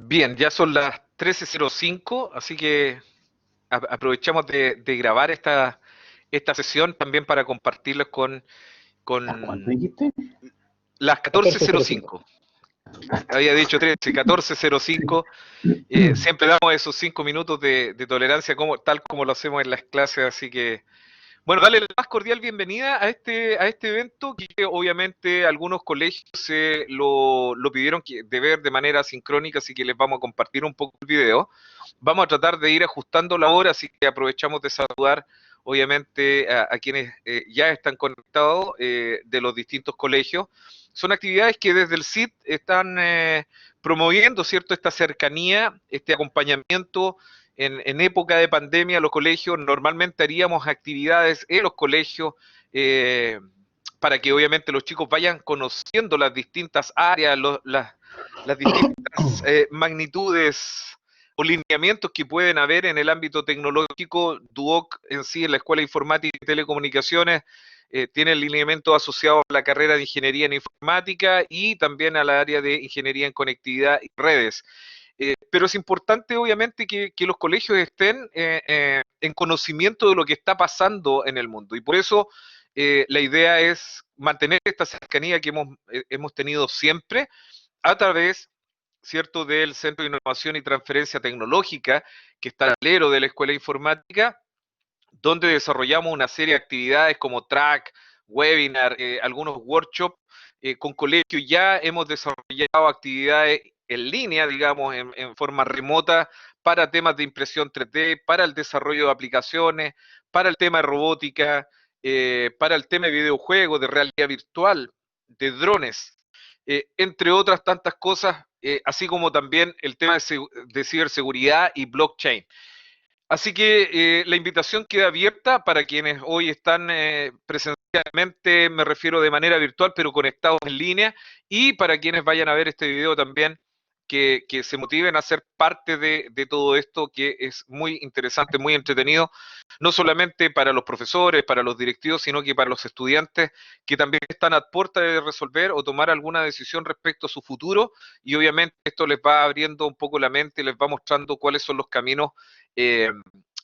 Bien, ya son las 13:05, así que aprovechamos de grabar esta sesión también para compartirles ¿Las cuánto con dijiste? las 14:05. 14:05. Había dicho 13, 14:05. Siempre damos esos 5 minutos de tolerancia, tal como lo hacemos en las clases, así que bueno, dale la más cordial bienvenida a este evento que obviamente algunos colegios lo pidieron de ver de manera sincrónica, así que les vamos a compartir un poco el video. Vamos a tratar de ir ajustando la hora, así que aprovechamos de saludar obviamente a quienes ya están conectados de los distintos colegios. Son actividades que desde el CIT están promoviendo, ¿cierto?, esta cercanía, este acompañamiento. En época de pandemia, los colegios normalmente haríamos actividades en los colegios eh, para que obviamente los chicos vayan conociendo las distintas áreas, las distintas magnitudes o lineamientos que pueden haber en el ámbito tecnológico. DUOC en sí, en la Escuela de Informática y Telecomunicaciones, tiene el lineamiento asociado a la carrera de Ingeniería en Informática y también a la área de Ingeniería en Conectividad y Redes. Pero es importante, obviamente, que los colegios estén en conocimiento de lo que está pasando en el mundo. Y por eso la idea es mantener esta cercanía que hemos tenido siempre a través, ¿cierto?, del Centro de Innovación y Transferencia Tecnológica, que está al alero de la Escuela de Informática, donde desarrollamos una serie de actividades como track, webinar, algunos workshops con colegios. Ya hemos desarrollado actividades en línea, digamos, en forma remota, para temas de impresión 3D, para el desarrollo de aplicaciones, para el tema de robótica, para el tema de videojuegos, de realidad virtual, de drones, entre otras tantas cosas, así como también el tema de ciberseguridad y blockchain. Así que la invitación queda abierta para quienes hoy están presencialmente, me refiero de manera virtual, pero conectados en línea, y para quienes vayan a ver este video también, que se motiven a ser parte de todo esto, que es muy interesante, muy entretenido, no solamente para los profesores, para los directivos, sino que para los estudiantes que también están a puerta de resolver o tomar alguna decisión respecto a su futuro, y obviamente esto les va abriendo un poco la mente y les va mostrando cuáles son los caminos eh,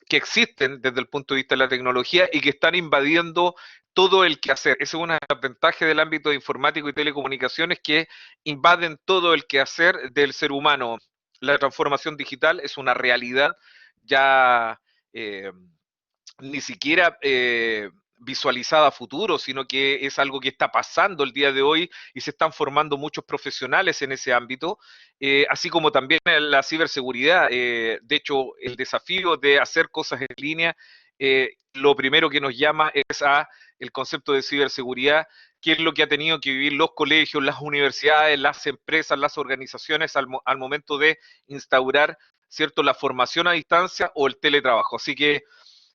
que existen desde el punto de vista de la tecnología y que están invadiendo todo el quehacer. Esa es una de las ventajas del ámbito de informático y telecomunicaciones, que invaden todo el quehacer del ser humano. La transformación digital es una realidad ya eh, ni siquiera visualizada a futuro, sino que es algo que está pasando el día de hoy y se están formando muchos profesionales en ese ámbito, así como también la ciberseguridad. De hecho, el desafío de hacer cosas en línea, lo primero que nos llama es a el concepto de ciberseguridad, que es lo que ha tenido que vivir los colegios, las universidades, las empresas, las organizaciones al momento de instaurar, ¿cierto?, la formación a distancia o el teletrabajo. Así que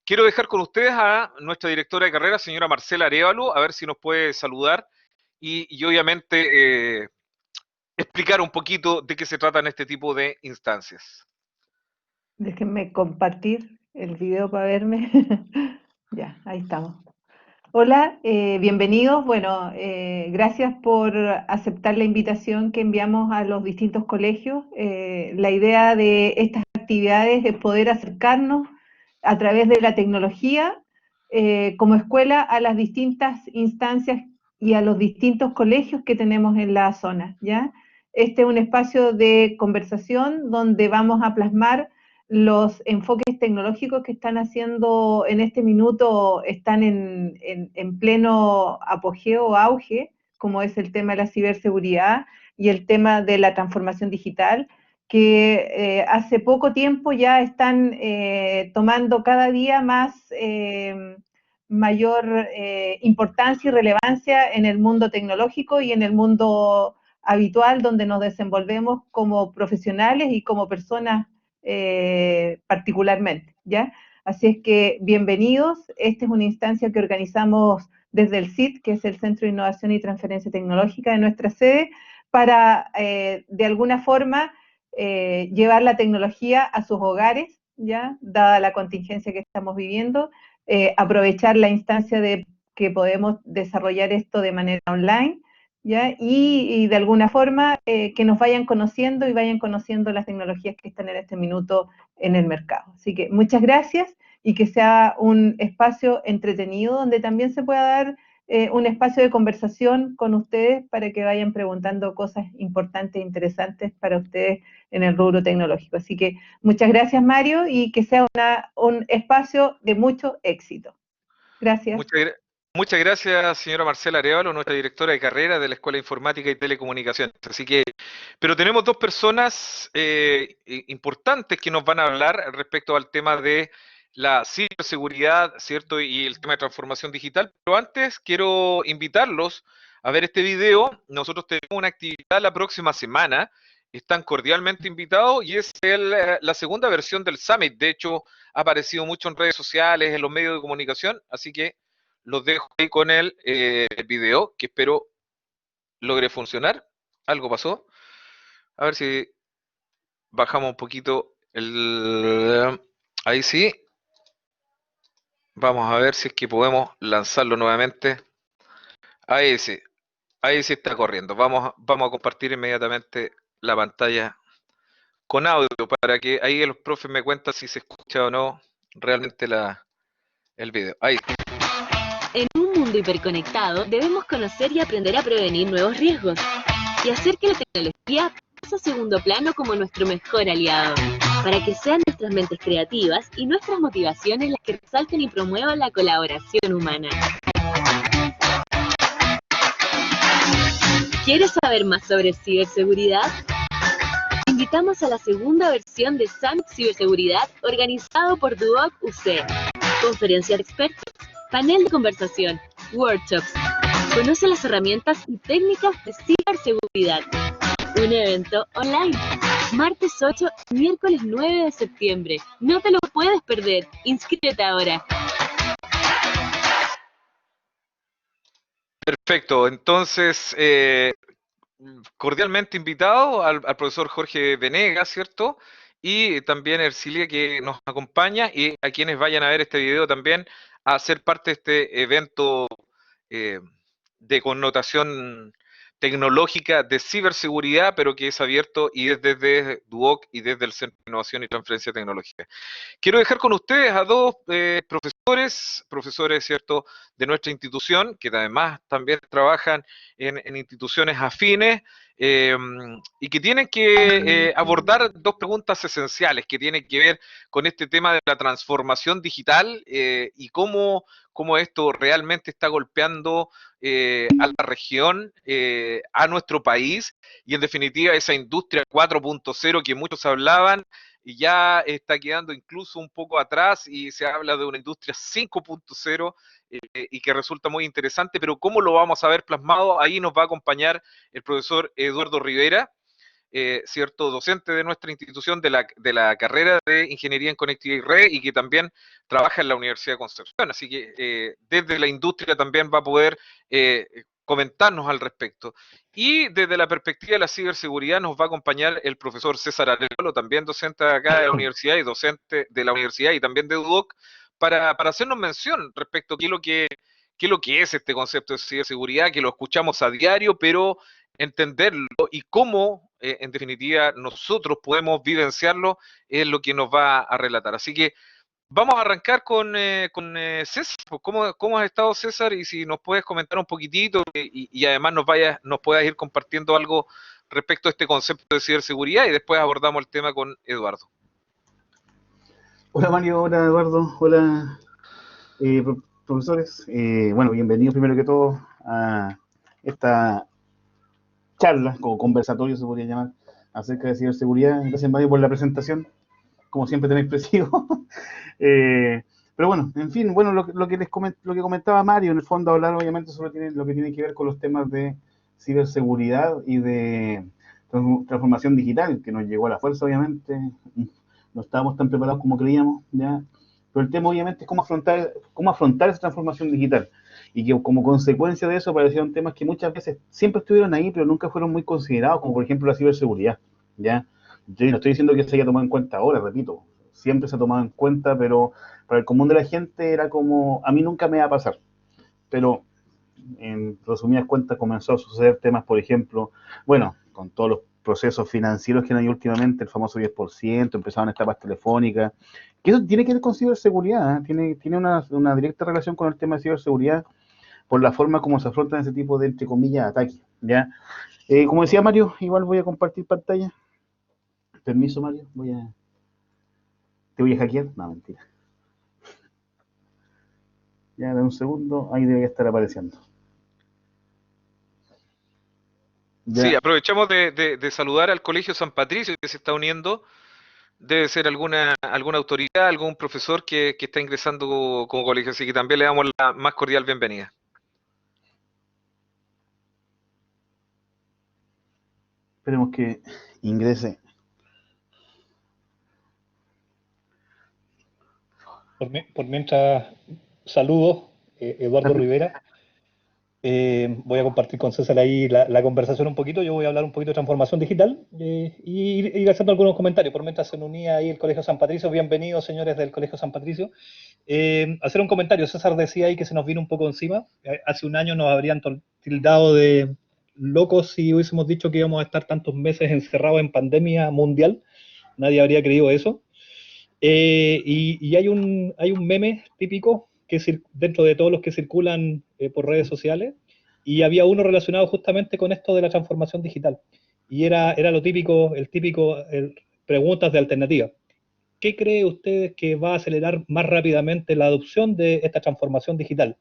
quiero dejar con ustedes a nuestra directora de carrera, señora Marcela Arévalo, a ver si nos puede saludar y obviamente explicar un poquito de qué se tratan este tipo de instancias. Déjenme compartir el video para verme. Ya, ahí estamos. Hola, bienvenidos. Bueno, gracias por aceptar la invitación que enviamos a los distintos colegios. La idea de estas actividades es poder acercarnos a través de la tecnología como escuela a las distintas instancias y a los distintos colegios que tenemos en la zona, ¿ya? Este es un espacio de conversación donde vamos a plasmar los enfoques tecnológicos que están haciendo en este minuto, están en pleno apogeo o auge, como es el tema de la ciberseguridad y el tema de la transformación digital, que hace poco tiempo ya están tomando cada día más mayor importancia y relevancia en el mundo tecnológico y en el mundo habitual donde nos desenvolvemos como profesionales y como personas particularmente, ¿ya? Así es que bienvenidos. Esta es una instancia que organizamos desde el CIT, que es el Centro de Innovación y Transferencia Tecnológica de nuestra sede, para de alguna forma llevar la tecnología a sus hogares, ¿ya? Dada la contingencia que estamos viviendo, aprovechar la instancia de que podemos desarrollar esto de manera online, ¿ya? Y de alguna forma que nos vayan conociendo y vayan conociendo las tecnologías que están en este minuto en el mercado. Así que muchas gracias y que sea un espacio entretenido donde también se pueda dar un espacio de conversación con ustedes para que vayan preguntando cosas importantes e interesantes para ustedes en el rubro tecnológico. Así que muchas gracias, Mario, y que sea un espacio de mucho éxito. Gracias. Muchas gracias, señora Marcela Arevalo, nuestra directora de carrera de la Escuela de Informática y Telecomunicaciones. Así que, pero tenemos dos personas importantes que nos van a hablar respecto al tema de la ciberseguridad, ¿cierto? Y el tema de transformación digital. Pero antes quiero invitarlos a ver este video. Nosotros tenemos una actividad la próxima semana. Están cordialmente invitados y es la segunda versión del Summit. De hecho, ha aparecido mucho en redes sociales, en los medios de comunicación. Así que los dejo ahí con el video, que espero logre funcionar. Algo pasó. A ver si bajamos un poquito el... Ahí sí. Vamos a ver si es que podemos lanzarlo nuevamente. Ahí sí. Ahí sí está corriendo. Vamos a compartir inmediatamente la pantalla con audio para que ahí los profes me cuentan si se escucha o no realmente el video. Ahí. En un mundo hiperconectado, debemos conocer y aprender a prevenir nuevos riesgos y hacer que la tecnología pase a segundo plano como nuestro mejor aliado, para que sean nuestras mentes creativas y nuestras motivaciones las que resalten y promuevan la colaboración humana. ¿Quieres saber más sobre ciberseguridad? Te invitamos a la segunda versión de Summit Ciberseguridad organizado por Duoc UC. Conferencia de expertos, panel de conversación, workshops. Conoce las herramientas y técnicas de ciberseguridad. Un evento online. Martes 8, miércoles 9 de septiembre. No te lo puedes perder. Inscríbete ahora. Perfecto. Entonces, cordialmente invitado al profesor Jorge Venegas, ¿cierto? Y también Ercilia que nos acompaña y a quienes vayan a ver este video también a ser parte de este evento eh, de connotación tecnológica de ciberseguridad, pero que es abierto y es desde Duoc y desde el Centro de Innovación y Transferencia Tecnológica. Quiero dejar con ustedes a dos profesores, ¿cierto?, de nuestra institución, que además también trabajan en instituciones afines, y que tienen que abordar dos preguntas esenciales que tienen que ver con este tema de la transformación digital y cómo esto realmente está golpeando a la región, a nuestro país y en definitiva esa industria 4.0 que muchos hablaban y ya está quedando incluso un poco atrás y se habla de una industria 5.0 y que resulta muy interesante, pero cómo lo vamos a ver plasmado, ahí nos va a acompañar el profesor Eduardo Rivera, cierto docente de nuestra institución de la carrera de Ingeniería en Conectividad y Red y que también trabaja en la Universidad de Concepción, así que desde la industria también va a poder comentarnos al respecto. Y desde la perspectiva de la ciberseguridad nos va a acompañar el profesor César Arevalo, también docente acá de la universidad y docente de la universidad y también de UDOC, para hacernos mención respecto a qué es lo que es este concepto de ciberseguridad, que lo escuchamos a diario, pero entenderlo y cómo, en definitiva, nosotros podemos vivenciarlo es lo que nos va a relatar. Así que vamos a arrancar con César. ¿Cómo has estado, César? Y si nos puedes comentar un poquitito y además nos puedas ir compartiendo algo respecto a este concepto de ciberseguridad y después abordamos el tema con Eduardo. Hola Mario, hola Eduardo, hola profesores. Bueno, bienvenidos primero que todo a esta charla o conversatorio se podría llamar acerca de ciberseguridad. Gracias Mario por la presentación, como siempre tan expresivo. Pero bueno, en fin, bueno, lo que comentaba Mario, en el fondo hablar obviamente sobre lo que tiene que ver con los temas de ciberseguridad y de transformación digital, que nos llegó a la fuerza obviamente. No estábamos tan preparados como creíamos, ¿ya? Pero el tema obviamente es cómo afrontar esa transformación digital y que como consecuencia de eso aparecieron temas que muchas veces siempre estuvieron ahí pero nunca fueron muy considerados, como por ejemplo la ciberseguridad, ¿ya? Yo no estoy diciendo que se haya tomado en cuenta ahora, repito, siempre se ha tomado en cuenta, pero para el común de la gente era como, a mí nunca me va a pasar, pero en resumidas cuentas comenzó a suceder temas, por ejemplo, bueno, con todos los procesos financieros que han habido últimamente, el famoso 10%, empezaron etapas telefónicas, que eso tiene que ver con ciberseguridad, ¿eh? Tiene una directa relación con el tema de ciberseguridad por la forma como se afrontan ese tipo de, entre comillas, ataques, ¿ya? Como decía Mario, igual voy a compartir pantalla. Permiso, Mario, te voy a hackear. No, mentira. Ya, dame un segundo, ahí debe estar apareciendo. Ya. Sí, aprovechamos de saludar al Colegio San Patricio que se está uniendo. Debe ser alguna autoridad, algún profesor que está ingresando como colegio, así que también le damos la más cordial bienvenida. Esperemos que ingrese. Por mientras, saludos, Eduardo Rivera. Voy a compartir con César ahí la conversación un poquito. Yo voy a hablar un poquito de transformación digital y ir haciendo algunos comentarios. Por mientras se nos unía ahí el Colegio San Patricio. Bienvenidos, señores del Colegio San Patricio. Hacer un comentario. César decía ahí que se nos vino un poco encima. Hace un año nos habrían tildado de locos si hubiésemos dicho que íbamos a estar tantos meses encerrados en pandemia mundial. Nadie habría creído eso. Y hay un meme típico que dentro de todos los que circulan por redes sociales, y había uno relacionado justamente con esto de la transformación digital. Y era lo típico, preguntas de alternativa. ¿Qué cree usted que va a acelerar más rápidamente la adopción de esta transformación digital?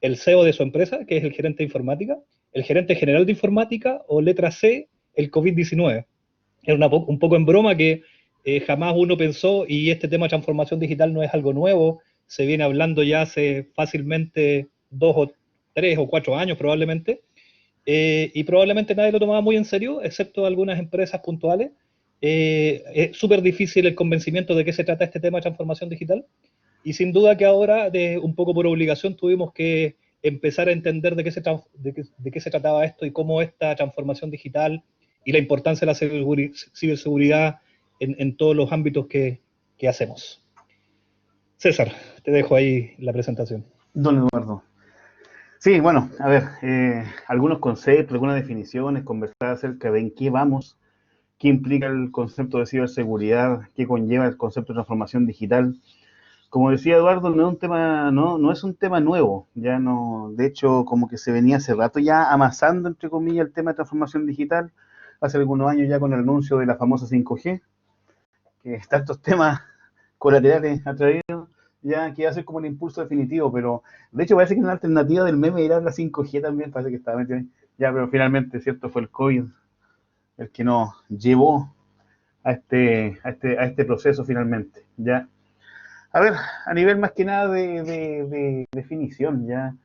¿El CEO de su empresa, que es el gerente de informática? ¿El gerente general de informática? ¿O letra C, el COVID-19? Era un poco en broma que jamás uno pensó, y este tema de transformación digital no es algo nuevo, se viene hablando ya hace fácilmente 2 o 3 o 4 años probablemente, y probablemente nadie lo tomaba muy en serio, excepto algunas empresas puntuales. Es súper difícil el convencimiento de qué se trata este tema de transformación digital, y sin duda que ahora, un poco por obligación, tuvimos que empezar a entender de qué se trataba esto y cómo esta transformación digital y la importancia de la ciberseguridad en todos los ámbitos que hacemos. César, te dejo ahí la presentación. Don Eduardo. Sí, bueno, a ver, algunos conceptos, algunas definiciones, conversar acerca de en qué vamos, qué implica el concepto de ciberseguridad, qué conlleva el concepto de transformación digital. Como decía Eduardo, no es un tema nuevo, ya no, de hecho, como que se venía hace rato ya amasando, entre comillas, el tema de transformación digital, hace algunos años ya con el anuncio de la famosa 5G, que tantos temas colaterales ha traído, ya que va a ser como el impulso definitivo, pero de hecho parece que una alternativa del meme era la 5G también, parece que estaba metido ahí. Ya, pero finalmente, cierto, fue el COVID el que nos llevó a este proceso finalmente, ya. A ver, a nivel más que nada de definición, ya.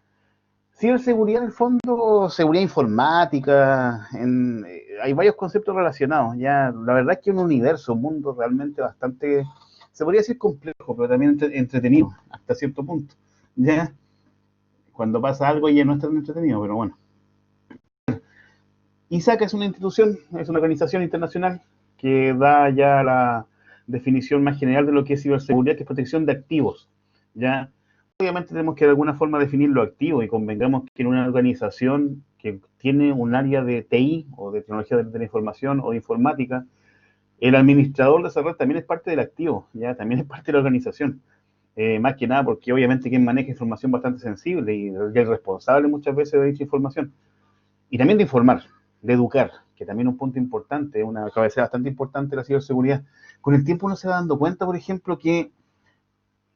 Ciberseguridad, en el fondo, seguridad informática, hay varios conceptos relacionados, ya. La verdad es que es un universo, un mundo realmente bastante, se podría decir complejo, pero también entretenido, hasta cierto punto, ya. Cuando pasa algo ya no es tan entretenido, pero bueno. ISAC es una institución, es una organización internacional que da ya la definición más general de lo que es ciberseguridad, que es protección de activos, ¿ya? Obviamente tenemos que de alguna forma definir lo activo y convengamos que en una organización que tiene un área de TI o de tecnología de la información o de informática, el administrador de esa red también es parte del activo, ¿ya? También es parte de la organización. Más que nada porque obviamente quien maneja información bastante sensible y el responsable muchas veces de dicha información. Y también de informar, de educar, que también es un punto importante, una cabecera bastante importante de la ciberseguridad. Con el tiempo uno se va dando cuenta, por ejemplo, que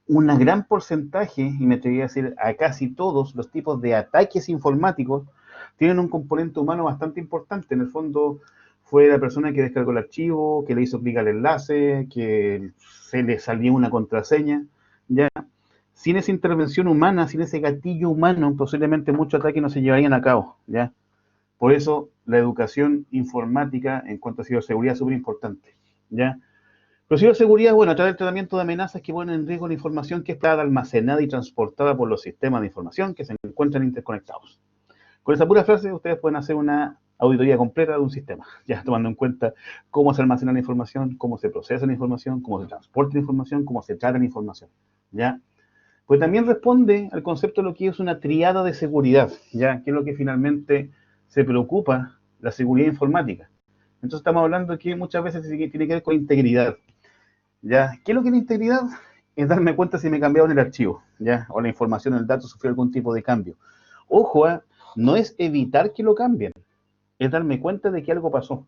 un gran porcentaje, y me atrevería a decir a casi todos los tipos de ataques informáticos, tienen un componente humano bastante importante. En el fondo fue la persona que descargó el archivo, que le hizo clic al enlace, que se le salió una contraseña, ¿ya? Sin esa intervención humana, sin ese gatillo humano, posiblemente muchos ataques no se llevarían a cabo, ¿ya? Por eso la educación informática en cuanto a ciberseguridad es súper importante, ¿ya? Pero ciberseguridad, bueno, a través del tratamiento de amenazas que ponen en riesgo la información que está almacenada y transportada por los sistemas de información que se encuentran interconectados. Con esa pura frase ustedes pueden hacer una auditoría completa de un sistema, ya tomando en cuenta cómo se almacena la información, cómo se procesa la información, cómo se transporta la información, cómo se trata la información, ¿ya? Pues también responde al concepto de lo que es una triada de seguridad, ya que es lo que finalmente se preocupa la seguridad informática. Entonces estamos hablando de que muchas veces tiene que ver con integridad. ¿Ya? ¿Qué es lo que es la integridad? Es darme cuenta si me cambiaron el archivo, ¿ya? O la información, el dato sufrió algún tipo de cambio. Ojo, no es evitar que lo cambien, es darme cuenta de que algo pasó.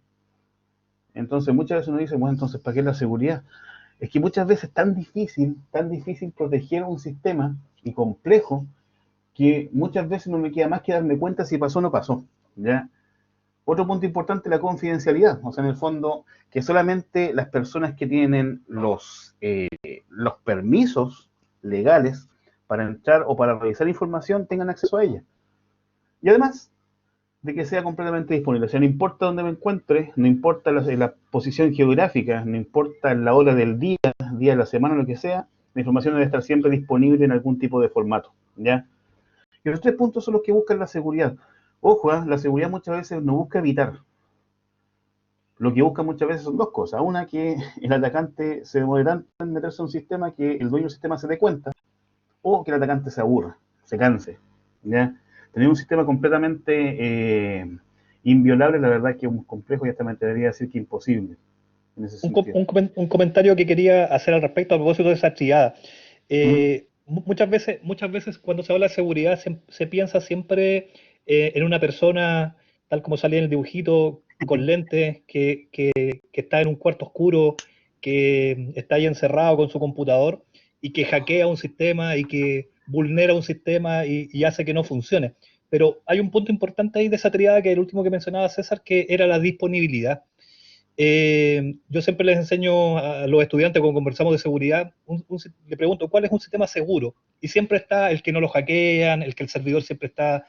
Entonces muchas veces uno dice, bueno, entonces ¿para qué la seguridad? Es que muchas veces es tan difícil proteger un sistema y complejo, que muchas veces no me queda más que darme cuenta si pasó o no pasó, ¿ya? Otro punto importante, la confidencialidad. O sea, en el fondo, que solamente las personas que tienen los permisos legales para entrar o para revisar información tengan acceso a ella. Y además, de que sea completamente disponible. O sea, no importa dónde me encuentre, no importa la posición geográfica, no importa la hora del día de la semana, lo que sea, la información debe estar siempre disponible en algún tipo de formato, ¿ya? Y los tres puntos son los que buscan la seguridad. Ojo, la seguridad muchas veces no busca evitar. Lo que busca muchas veces son dos cosas. Una, que el atacante se demore tanto en meterse en un sistema que el dueño del sistema se dé cuenta, o que el atacante se aburra, se canse, ¿ya? Tener un sistema completamente inviolable, la verdad es que es muy complejo y hasta me atrevería a decir que imposible en ese sentido. Un comentario que quería hacer al respecto a propósito de esa triada. ¿Mm? Muchas veces cuando se habla de seguridad se piensa siempre en una persona, tal como salía en el dibujito, con lentes, que está en un cuarto oscuro, que está ahí encerrado con su computador y que hackea un sistema y que vulnera un sistema y hace que no funcione. Pero hay un punto importante ahí de esa triada, que es el último que mencionaba César, que era la disponibilidad. Yo siempre les enseño a los estudiantes cuando conversamos de seguridad, le pregunto, ¿cuál es un sistema seguro? Y siempre está el que no lo hackean, el que el servidor siempre está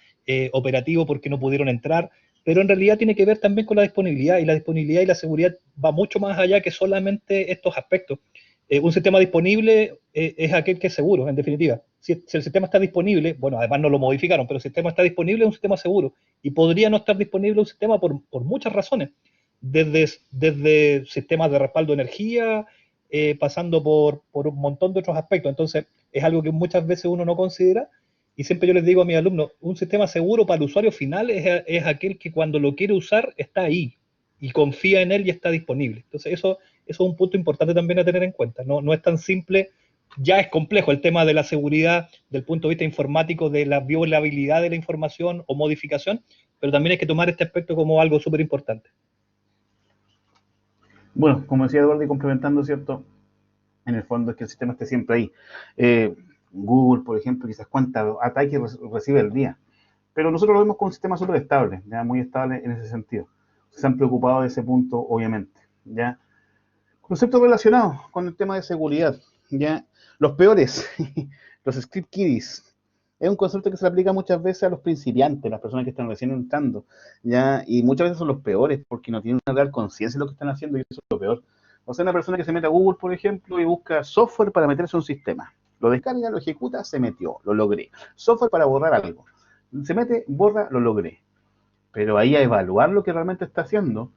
operativo porque no pudieron entrar, pero en realidad tiene que ver también con la disponibilidad, y la disponibilidad y la seguridad va mucho más allá que solamente estos aspectos. Un sistema disponible es aquel que es seguro, en definitiva. Si el sistema está disponible, bueno, además no lo modificaron, pero si el sistema está disponible es un sistema seguro, y podría no estar disponible un sistema por muchas razones, desde sistemas de respaldo de energía, pasando por un montón de otros aspectos. Entonces, es algo que muchas veces uno no considera, y siempre yo les digo a mis alumnos, un sistema seguro para el usuario final es aquel que cuando lo quiere usar está ahí, y confía en él y está disponible. Entonces, eso es un punto importante también a tener en cuenta. No es tan simple, ya es complejo el tema de la seguridad del punto de vista informático, de la violabilidad de la información o modificación, pero también hay que tomar este aspecto como algo súper importante. Bueno, como decía Eduardo, y complementando, ¿cierto? En el fondo es que el sistema esté siempre ahí. Google, por ejemplo, quizás cuántos ataques recibe al día. Pero nosotros lo vemos como un sistema súper estable, ya muy estable en ese sentido. Se han preocupado de ese punto, obviamente, ¿ya? Conceptos relacionados con el tema de seguridad, ¿ya? Los peores, los script kiddies. Es un concepto que se le aplica muchas veces a los principiantes, las personas que están recién entrando, ¿ya? Y muchas veces son los peores porque no tienen una real conciencia de lo que están haciendo, y eso es lo peor. O sea, una persona que se mete a Google, por ejemplo, y busca software para meterse en un sistema. Lo descarga, lo ejecuta, se metió, lo logré. Software para borrar algo. Se mete, borra, lo logré. Pero ahí a evaluar lo que realmente está haciendo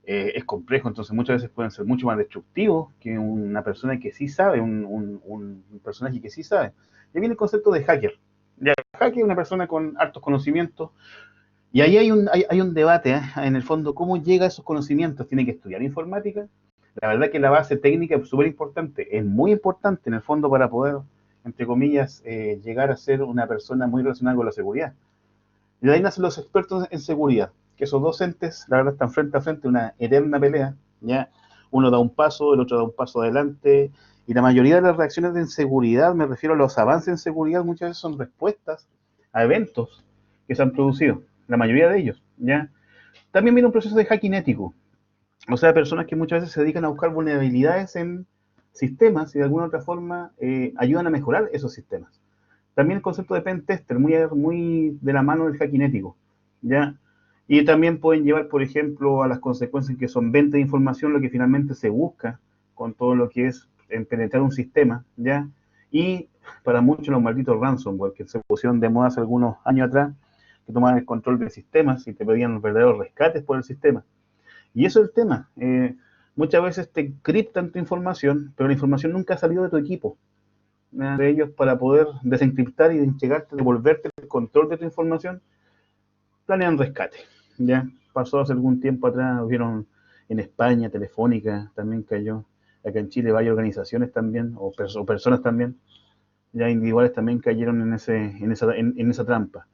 es complejo, entonces muchas veces pueden ser mucho más destructivos que una persona que sí sabe, un personaje que sí sabe. Y viene el concepto de hacker. Ya, hacker es una persona con hartos conocimientos, y ahí hay un debate, en el fondo, ¿cómo llega a esos conocimientos? ¿Tiene que estudiar informática? La verdad que la base técnica es súper importante, es muy importante en el fondo para poder, entre comillas, llegar a ser una persona muy relacionada con la seguridad. Y de ahí nacen los expertos en seguridad, que esos dos entes, la verdad, están frente a frente, una eterna pelea, ¿ya? Uno da un paso, el otro da un paso adelante, y la mayoría de las reacciones de inseguridad, me refiero a los avances en seguridad, muchas veces son respuestas a eventos que se han producido, la mayoría de ellos, ¿ya? También viene un proceso de hacking ético, o sea, personas que muchas veces se dedican a buscar vulnerabilidades en sistemas y de alguna otra forma ayudan a mejorar esos sistemas. También el concepto de pen tester, muy de la mano del hacking ético, ¿ya? Y también pueden llevar, por ejemplo, a las consecuencias que son venta de información, lo que finalmente se busca con todo lo que es penetrar un sistema, ¿ya? Y para muchos los malditos ransomware, que se pusieron de moda hace algunos años atrás, que tomaban el control de sistemas y te pedían verdaderos rescates por el sistema. Y eso es el tema. Muchas veces te encriptan tu información, pero la información nunca ha salido de tu equipo. de ellos para poder desencriptar y entregarte, devolverte el control de tu información, planean rescate. Ya pasó hace algún tiempo atrás, vieron en España, Telefónica también cayó, acá en Chile varias organizaciones también, o personas también, ya individuales también cayeron en esa trampa.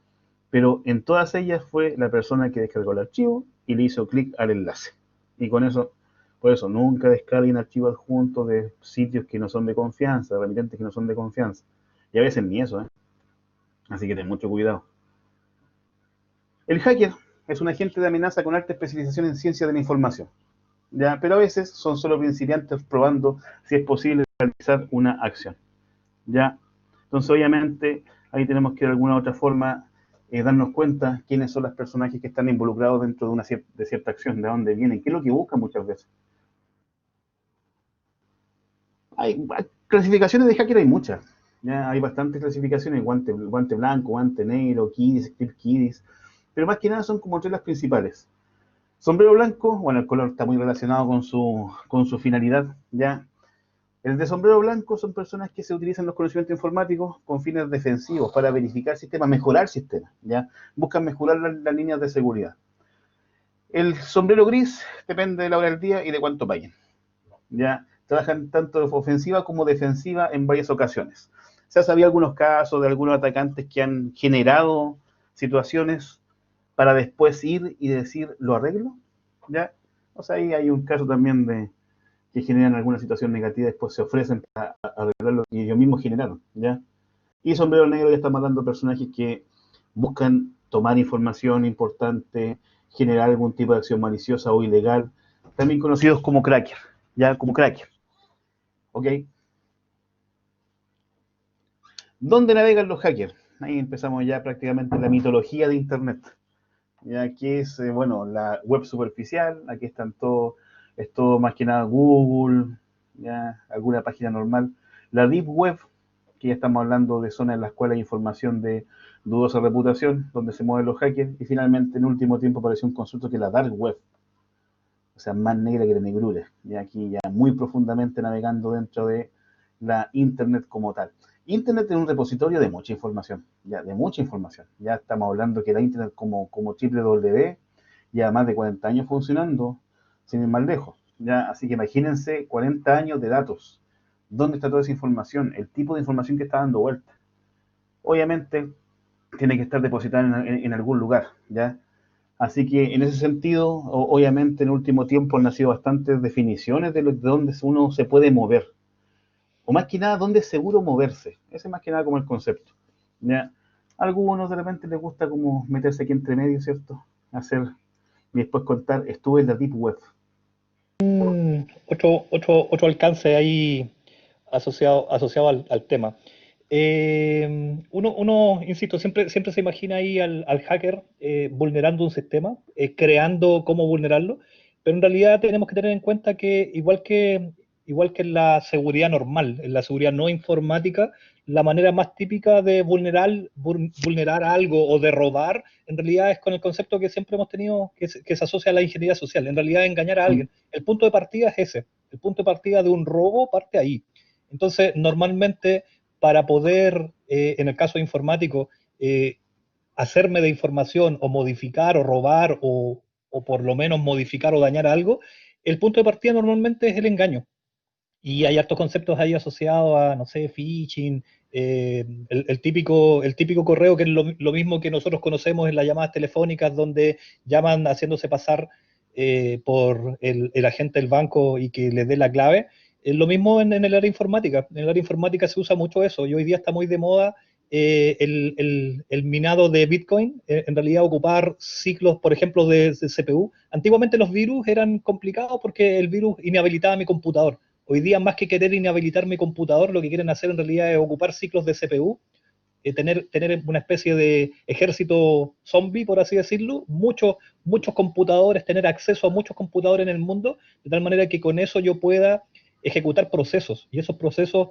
Pero en todas ellas fue la persona que descargó el archivo y le hizo clic al enlace. Y con eso, por eso, nunca descarguen archivos adjuntos de sitios que no son de confianza, remitentes que no son de confianza. Y a veces ni eso, ¿eh? Así que ten mucho cuidado. El hacker es un agente de amenaza con alta especialización en ciencia de la información, ¿ya? Pero a veces son solo principiantes probando si es posible realizar una acción, ¿ya? Entonces, obviamente, ahí tenemos que de alguna u otra forma darnos cuenta quiénes son los personajes que están involucrados dentro de de cierta acción, de dónde vienen, qué es lo que buscan muchas veces. Hay clasificaciones de hacker, hay muchas, ¿ya? Hay bastantes clasificaciones, guante blanco, guante negro, kiddies, script kiddies, pero más que nada son como tres las principales. Sombrero blanco, bueno, el color está muy relacionado con su finalidad, ¿ya? El de sombrero blanco son personas que se utilizan los conocimientos informáticos con fines defensivos para verificar sistemas, mejorar sistemas, ¿ya? Buscan mejorar las líneas de seguridad. El sombrero gris depende de la hora del día y de cuánto paguen, ¿ya? Trabajan tanto de ofensiva como defensiva en varias ocasiones. Se han sabido algunos casos de algunos atacantes que han generado situaciones para después ir y decir, ¿lo arreglo? ¿Ya? O sea, ahí hay un caso también de que generan alguna situación negativa y después se ofrecen para arreglar lo que ellos mismos generaron, ¿ya? Y Sombrero Negro ya está matando personajes que buscan tomar información importante, generar algún tipo de acción maliciosa o ilegal, también conocidos como cracker, ¿ya? Como cracker, ¿ok? ¿Dónde navegan los hackers? Ahí empezamos ya prácticamente la mitología de Internet. Y aquí es, bueno, la web superficial, aquí están todo, es todo más que nada Google, ya, alguna página normal. La Deep Web, que ya estamos hablando de zonas en las cuales hay información de dudosa reputación, donde se mueven los hackers, y finalmente en último tiempo apareció un concepto que es la Dark Web, o sea, más negra que la negrura, y aquí ya muy profundamente navegando dentro de la Internet como tal. Internet es un repositorio de mucha información, ya, de mucha información. Ya estamos hablando que la Internet como www ya más de 40 años funcionando, sin ir más lejos. Ya, así que imagínense 40 años de datos. ¿Dónde está toda esa información? El tipo de información que está dando vuelta. Obviamente tiene que estar depositada en algún lugar, ¿ya? Así que en ese sentido, obviamente en el último tiempo han nacido bastantes definiciones de dónde uno se puede mover. O más que nada, dónde es seguro moverse. Ese es más que nada como el concepto, ¿ya? A algunos de repente les gusta como meterse aquí entre medio, ¿cierto? Hacer y después contar, estuve en la Deep Web. Otro alcance ahí asociado al tema. Insisto, siempre se imagina ahí al hacker vulnerando un sistema, creando cómo vulnerarlo, pero en realidad tenemos que tener en cuenta que igual que en la seguridad normal, en la seguridad no informática, la manera más típica de vulnerar algo o de robar, en realidad es con el concepto que siempre hemos tenido, que se asocia a la ingeniería social, en realidad engañar a alguien. El punto de partida es ese, el punto de partida de un robo parte ahí. Entonces, normalmente, para poder, en el caso informático, hacerme de información o modificar o robar o por lo menos modificar o dañar algo, el punto de partida normalmente es el engaño. Y hay hartos conceptos ahí asociados a, no sé, phishing, el típico correo que es lo mismo que nosotros conocemos en las llamadas telefónicas donde llaman haciéndose pasar por el agente del banco y que les dé la clave. Es lo mismo en el área informática. En el área informática se usa mucho eso y hoy día está muy de moda el minado de Bitcoin, en realidad ocupar ciclos, por ejemplo, de CPU. Antiguamente los virus eran complicados porque el virus inhabilitaba mi computador. Hoy día, más que querer inhabilitar mi computador, lo que quieren hacer en realidad es ocupar ciclos de CPU, tener una especie de ejército zombie, por así decirlo, muchos computadores, tener acceso a muchos computadores en el mundo, de tal manera que con eso yo pueda ejecutar procesos, y esos procesos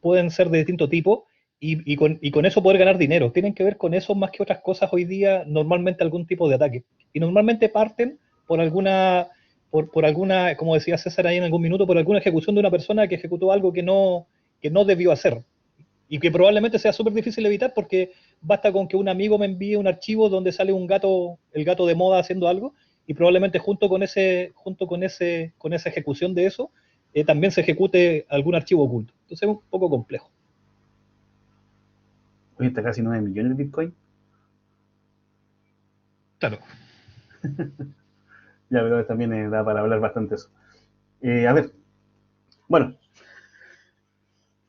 pueden ser de distinto tipo, y con eso poder ganar dinero. Tienen que ver con eso más que otras cosas hoy día, normalmente algún tipo de ataque. Y normalmente parten por alguna, como decía César ahí en algún minuto, por alguna ejecución de una persona que ejecutó algo que no que no debió hacer y que probablemente sea súper difícil de evitar porque basta con que un amigo me envíe un archivo donde sale un gato, el gato de moda haciendo algo y probablemente junto con esa ejecución de eso también se ejecute algún archivo oculto. Entonces es un poco complejo. Oye, está casi 9 millones de Bitcoin. Claro. Ya, pero también da para hablar bastante eso. A ver, bueno,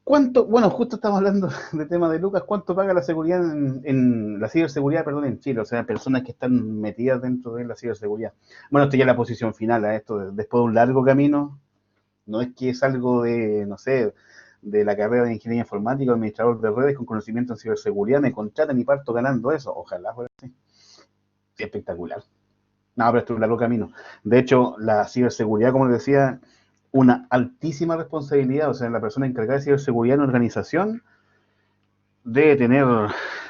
bueno, justo estamos hablando de tema de Lucas, ¿cuánto paga la seguridad en la ciberseguridad, perdón, en Chile? O sea, personas que están metidas dentro de la ciberseguridad. Bueno, esto ya es la posición final a esto, después de un largo camino, no es que es algo de, no sé, de la carrera de ingeniería informática o administrador de redes con conocimiento en ciberseguridad, me contratan y parto ganando eso, ojalá fuera así. Sí, espectacular. No, pero esto es un largo camino. De hecho, la ciberseguridad, como les decía, una altísima responsabilidad. O sea, la persona encargada de ciberseguridad en una organización debe tener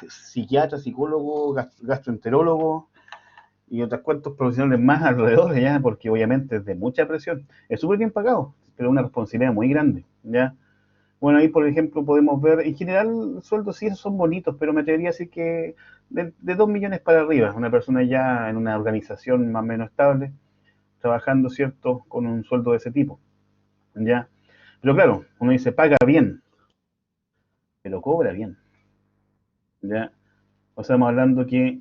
psiquiatra, psicólogo, gastroenterólogo y otros cuantos profesionales más alrededor, ¿ya? Porque obviamente es de mucha presión. Es súper bien pagado, pero una responsabilidad muy grande, ¿ya? Bueno, ahí por ejemplo podemos ver, en general sueldos sí son bonitos, pero me atrevería a decir que de 2 millones para arriba, una persona ya en una organización más o menos estable, trabajando, ¿cierto?, con un sueldo de ese tipo, ¿ya? Pero claro, uno dice, paga bien, pero cobra bien, ¿ya? O sea, estamos hablando que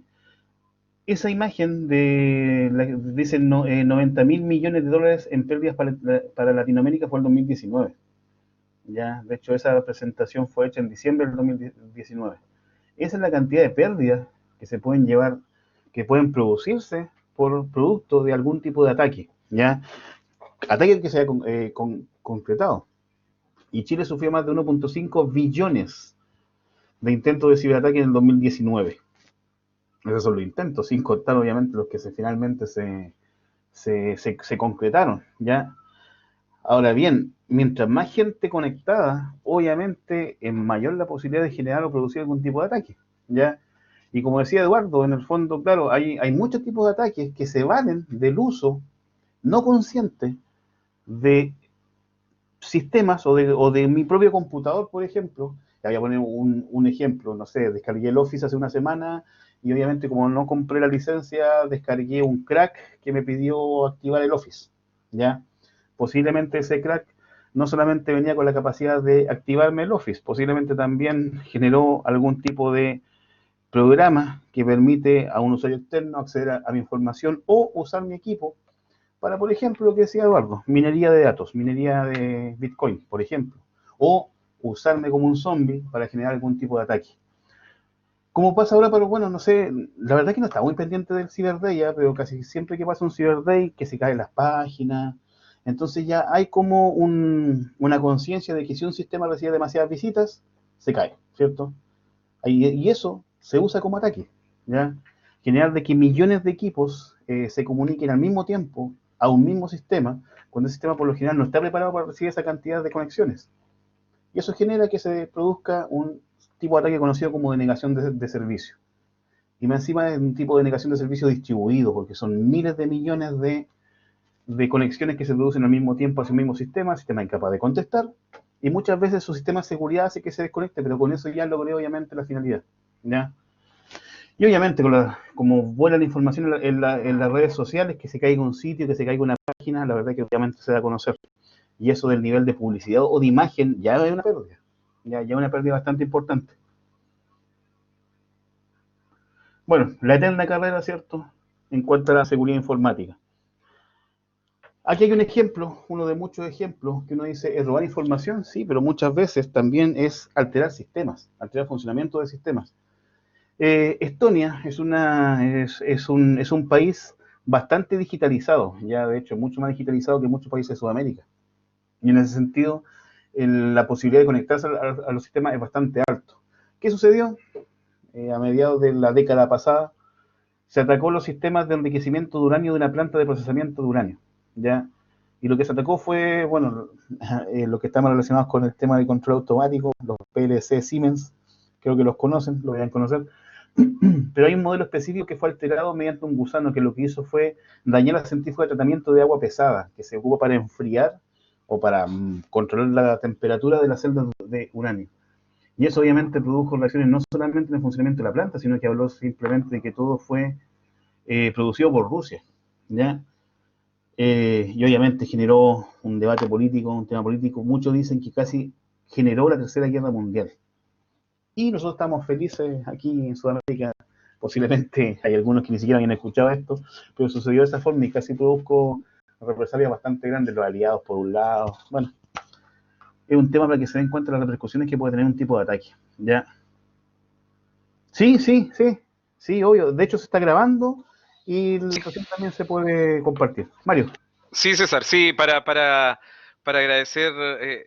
esa imagen dicen 90.000 millones de dólares en pérdidas para Latinoamérica fue el 2019, ¿ya? De hecho, esa presentación fue hecha en diciembre del 2019. Esa es la cantidad de pérdidas que se pueden llevar, que pueden producirse por producto de algún tipo de ataque, ¿ya? Ataque que se haya concretado. Y Chile sufrió más de 1.5 billones de intentos de ciberataque en el 2019. Esos son los intentos, sin contar obviamente los que finalmente se concretaron, ¿ya? Ahora bien, mientras más gente conectada, obviamente es mayor la posibilidad de generar o producir algún tipo de ataque, ¿ya? Y como decía Eduardo, en el fondo, claro, hay muchos tipos de ataques que se valen del uso no consciente de sistemas o de mi propio computador, por ejemplo. Ya voy a poner un ejemplo, no sé, descargué el Office hace una semana y obviamente como no compré la licencia, descargué un crack que me pidió activar el Office, ¿ya? Posiblemente ese crack no solamente venía con la capacidad de activarme el Office, posiblemente también generó algún tipo de programa que permite a un usuario externo acceder a mi información o usar mi equipo para, por ejemplo, lo que decía Eduardo, minería de datos, minería de Bitcoin, por ejemplo, o usarme como un zombie para generar algún tipo de ataque. Como pasa ahora, pero bueno, no sé, la verdad es que no estaba muy pendiente del Cyber Day, ¿ya? Pero casi siempre que pasa un Cyber Day, que se caen las páginas, entonces ya hay como una conciencia de que si un sistema recibe demasiadas visitas, se cae, ¿cierto? Y eso se usa como ataque, ¿ya? Generar de que millones de equipos se comuniquen al mismo tiempo a un mismo sistema, cuando el sistema por lo general no está preparado para recibir esa cantidad de conexiones. Y eso genera que se produzca un tipo de ataque conocido como denegación de servicio. Y más encima es un tipo de denegación de servicio distribuido, porque son miles de millones de conexiones que se producen al mismo tiempo hacia un mismo sistema, el sistema incapaz de contestar, y muchas veces su sistema de seguridad hace que se desconecte, pero con eso ya logré obviamente la finalidad, ¿ya? Y obviamente, como vuela la información en las redes sociales, que se caiga un sitio, que se caiga una página, la verdad que obviamente se da a conocer. Y eso del nivel de publicidad o de imagen ya es una pérdida. Ya es una pérdida bastante importante. Bueno, la eterna carrera, ¿cierto?, en cuanto a la seguridad informática. Aquí hay un ejemplo, uno de muchos ejemplos, que uno dice, ¿es robar información? Sí, pero muchas veces también es alterar sistemas, alterar funcionamiento de sistemas. Estonia es un país bastante digitalizado, ya de hecho mucho más digitalizado que muchos países de Sudamérica. Y en ese sentido, la posibilidad de conectarse a los sistemas es bastante alto. ¿Qué sucedió? A mediados de la década pasada, se atacó los sistemas de enriquecimiento de uranio de una planta de procesamiento de uranio, ¿ya? Y lo que se atacó fue, bueno, lo que estamos relacionados con el tema de control automático, los PLC Siemens, creo que los conocen, lo deben conocer. Pero hay un modelo específico que fue alterado mediante un gusano que lo que hizo fue dañar la centrífuga de tratamiento de agua pesada, que se ocupa para enfriar o para controlar la temperatura de las celdas de uranio. Y eso obviamente produjo reacciones no solamente en el funcionamiento de la planta, sino que habló simplemente de que todo fue producido por Rusia, ¿ya? Y obviamente generó un debate político, un tema político. Muchos dicen que casi generó la Tercera Guerra Mundial. Y nosotros estamos felices aquí en Sudamérica. Posiblemente hay algunos que ni siquiera habían escuchado esto, pero sucedió de esa forma y casi produjo represalias bastante grandes, los aliados por un lado. Bueno, es un tema para que se den cuenta de las repercusiones que puede tener un tipo de ataque, ¿ya? Sí, sí, sí, sí, obvio. De hecho se está grabando y la sesión también se puede compartir. Mario. Sí, César, sí, para agradecer,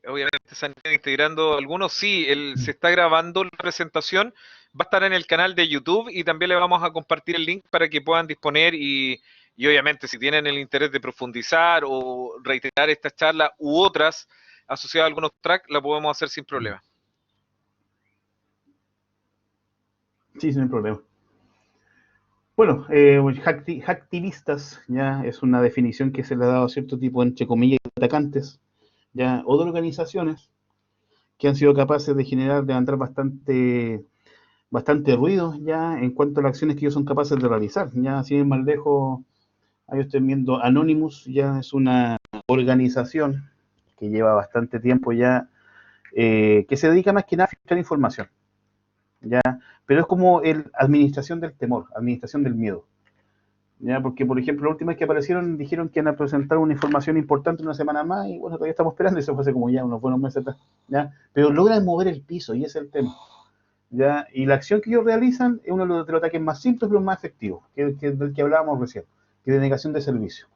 obviamente se han ido integrando algunos, sí, se está grabando la presentación, va a estar en el canal de YouTube y también le vamos a compartir el link para que puedan disponer y obviamente si tienen el interés de profundizar o reiterar esta charla u otras asociadas a algunos tracks, la podemos hacer sin problema. Sí, sin problema. Bueno, hacktivistas ya es una definición que se le ha dado a cierto tipo, entre comillas, de atacantes, ya, o de organizaciones que han sido capaces de generar, de levantar bastante ruido ya en cuanto a las acciones que ellos son capaces de realizar. Ya, sin ir más lejos, ahí estoy viendo Anonymous, ya es una organización que lleva bastante tiempo ya, que se dedica más que nada a filtrar información, ya, pero es como administración del temor, administración del miedo. ¿Ya? Porque, por ejemplo, la última vez que aparecieron dijeron que iban a presentar una información importante una semana más y bueno, todavía estamos esperando, eso fue hace como ya unos buenos meses atrás, ¿ya? Pero logran mover el piso y ese es el tema, ¿ya? Y la acción que ellos realizan es uno de los ataques más simples pero más efectivos, del que hablábamos recién, que es de negación de servicio.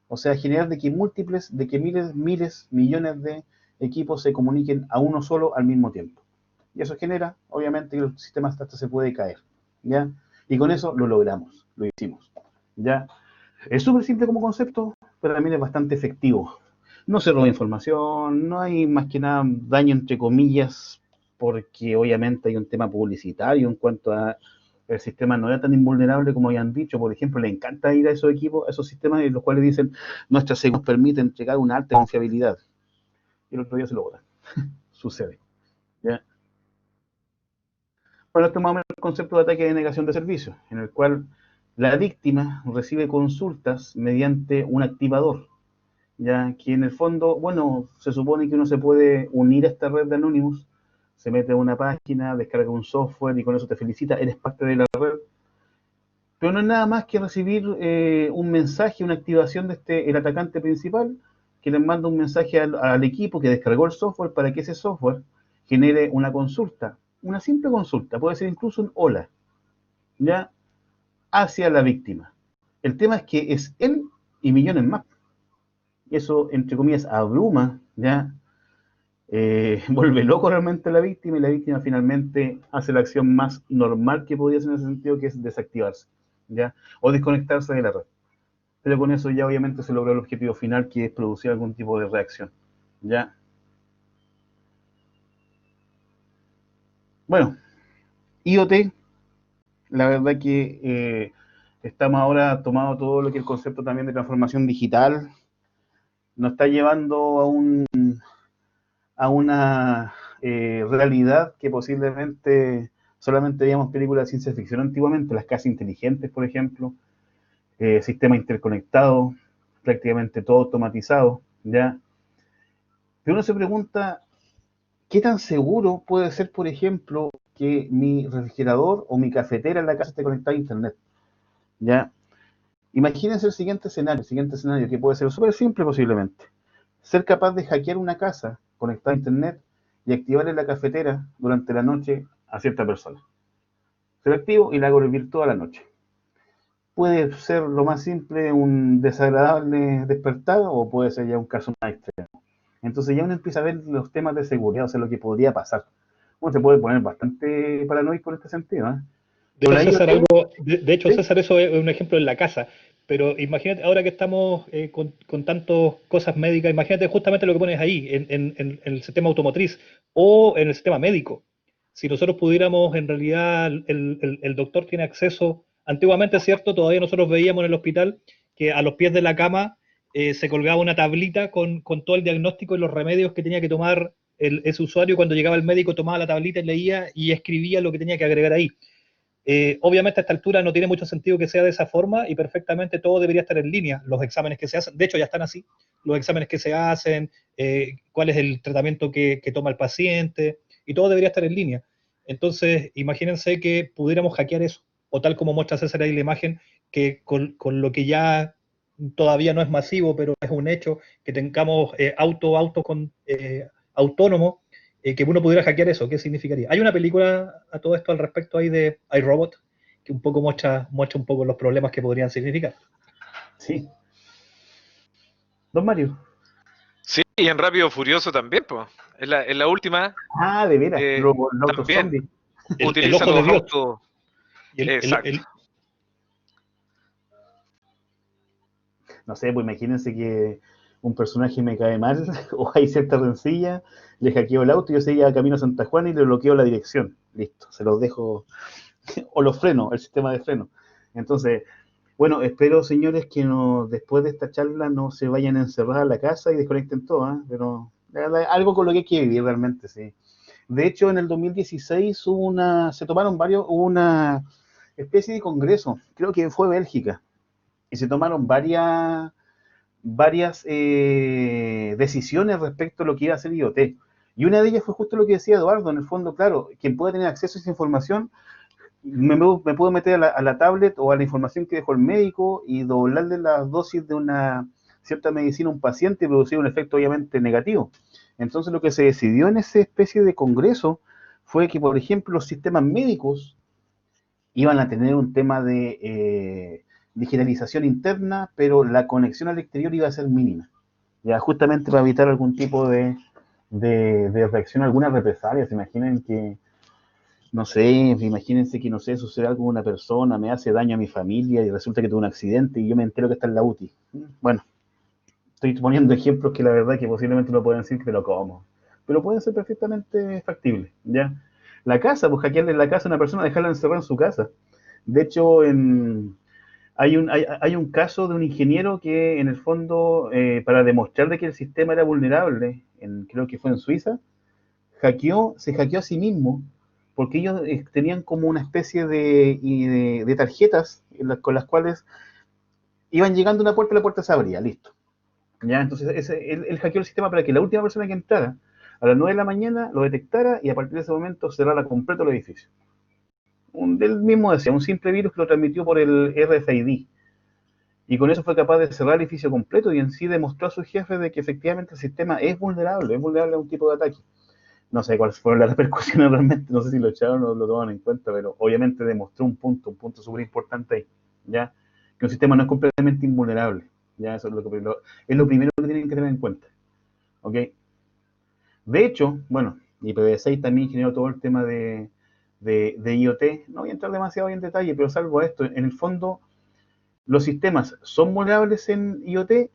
O sea, generar de que miles, millones de equipos se comuniquen a uno solo al mismo tiempo. Y eso genera, obviamente, que el sistema hasta se puede caer, ¿ya? Y con eso lo logramos, lo hicimos. ¿Ya? Es súper simple como concepto, pero también es bastante efectivo. No se roba información, no hay más que nada daño entre comillas, porque obviamente hay un tema publicitario en cuanto a el sistema no era tan invulnerable como habían dicho. Por ejemplo, le encanta ir a esos equipos, a esos sistemas en los cuales dicen nuestra seguridad nos permite entregar una alta confiabilidad. Y el otro día se lo botan. Sucede. ¿Ya? Bueno, esto es más o menos el concepto de ataque de negación de servicio, en el cual la víctima recibe consultas mediante un activador, ya que en el fondo, bueno, se supone que uno se puede unir a esta red de Anonymous, se mete a una página, descarga un software y con eso te felicita, eres parte de la red, pero no es nada más que recibir un mensaje, una activación de el atacante principal, que le manda un mensaje al equipo que descargó el software para que ese software genere una consulta, una simple consulta, puede ser incluso un hola, ¿ya? Hacia la víctima. El tema es que es él y millones más. Eso, entre comillas, abruma, ¿ya? Vuelve loco realmente a la víctima y la víctima finalmente hace la acción más normal que podría hacer en ese sentido, que es desactivarse, ¿ya? O desconectarse de la red. Pero con eso ya obviamente se logra el objetivo final, que es producir algún tipo de reacción, ¿ya? Bueno, IoT, la verdad que estamos ahora tomando todo lo que es el concepto también de transformación digital, nos está llevando a una realidad que posiblemente solamente veíamos películas de ciencia ficción antiguamente, las casas inteligentes, por ejemplo, sistema interconectado, prácticamente todo automatizado, ¿ya? Pero uno se pregunta, ¿qué tan seguro puede ser, por ejemplo, que mi refrigerador o mi cafetera en la casa esté conectada a internet? ¿Ya? Imagínense el siguiente escenario, que puede ser súper simple posiblemente. Ser capaz de hackear una casa conectada a internet y activarle la cafetera durante la noche a cierta persona. Se lo activo y la hago vivir toda la noche. Puede ser lo más simple un desagradable despertar o puede ser ya un caso más extremo. Entonces ya uno empieza a ver los temas de seguridad, o sea, lo que podría pasar. Uno se puede poner bastante paranoico en este sentido, ¿eh? De hecho, César, IoT, ¿sí? César, eso es un ejemplo en la casa. Pero imagínate, ahora que estamos con tantas cosas médicas, imagínate justamente lo que pones ahí, en el sistema automotriz o en el sistema médico. Si nosotros pudiéramos, en realidad, el doctor tiene acceso, antiguamente es cierto, todavía nosotros veíamos en el hospital que a los pies de la cama se colgaba una tablita con todo el diagnóstico y los remedios que tenía que tomar ese usuario. Cuando llegaba el médico tomaba la tablita y leía y escribía lo que tenía que agregar ahí. Obviamente a esta altura no tiene mucho sentido que sea de esa forma y perfectamente todo debería estar en línea. Los exámenes que se hacen, de hecho ya están así, los exámenes que se hacen, cuál es el tratamiento que toma el paciente, y todo debería estar en línea. Entonces, imagínense que pudiéramos hackear eso, o tal como muestra César ahí la imagen, que con lo que ya todavía no es masivo, pero es un hecho, que tengamos autónomo, que uno pudiera hackear eso. ¿Qué significaría? Hay una película a todo esto al respecto ahí de iRobot, que un poco muestra un poco los problemas que podrían significar. Sí. Don Mario. Sí, y en Rápido Furioso también, pues. En la última Ah, de veras, los autos también zombies. El utilizan ojo de los Dios. autos. Y Exacto. No sé, pues imagínense que un personaje me cae mal o hay cierta rencilla, le hackeo el auto y yo seguía camino a Santa Juana y le bloqueo la dirección. Listo, se los dejo o los freno, el sistema de freno. Entonces, bueno, espero, señores, que no, después de esta charla no se vayan a encerrar a la casa y desconecten todo, ¿eh? Pero algo con lo que hay que vivir realmente, sí. De hecho, en el 2016 se tomaron hubo una especie de congreso, creo que fue Bélgica, y se tomaron varias decisiones respecto a lo que iba a ser IoT. Y una de ellas fue justo lo que decía Eduardo, en el fondo, claro, quien pueda tener acceso a esa información me puedo meter a la tablet o a la información que dejó el médico y doblarle las dosis de una cierta medicina a un paciente y producir un efecto obviamente negativo. Entonces lo que se decidió en esa especie de congreso fue que, por ejemplo, los sistemas médicos iban a tener un tema de digitalización interna, pero la conexión al exterior iba a ser mínima. Ya justamente para evitar algún tipo de reacción, alguna represalia. Se imaginen que no sé, imagínense que, no sé, sucede algo con una persona, me hace daño a mi familia y resulta que tuvo un accidente y yo me entero que está en la UTI. Bueno, estoy poniendo ejemplos que la verdad que posiblemente no pueden decir que lo como, pero puede ser perfectamente factible, ¿ya? La casa, pues hackearle la casa a una persona, dejarla encerrada en su casa. De hecho, hay un caso de un ingeniero que en el fondo, para demostrar de que el sistema era vulnerable, creo que fue en Suiza, se hackeó a sí mismo, porque ellos tenían como una especie de tarjetas con las cuales iban llegando a una puerta y la puerta se abría, listo. ¿Ya? Entonces él hackeó el sistema para que la última persona que entrara a las 9 de la mañana lo detectara y a partir de ese momento cerrara completo el edificio. Él mismo decía, un simple virus que lo transmitió por el RFID. Y con eso fue capaz de cerrar el edificio completo y en sí demostró a sus jefes de que efectivamente el sistema es vulnerable a un tipo de ataque. No sé cuáles fueron las repercusiones realmente, no sé si lo echaron o lo tomaron en cuenta, pero obviamente demostró un punto súper importante ahí, ¿ya? Que un sistema no es completamente invulnerable, ¿ya? Eso es es lo primero que tienen que tener en cuenta, ¿ok? De hecho, bueno, IPv6 también generó todo el tema de IoT, no voy a entrar demasiado en detalle, pero salvo esto, en el fondo, los sistemas son vulnerables en IoT.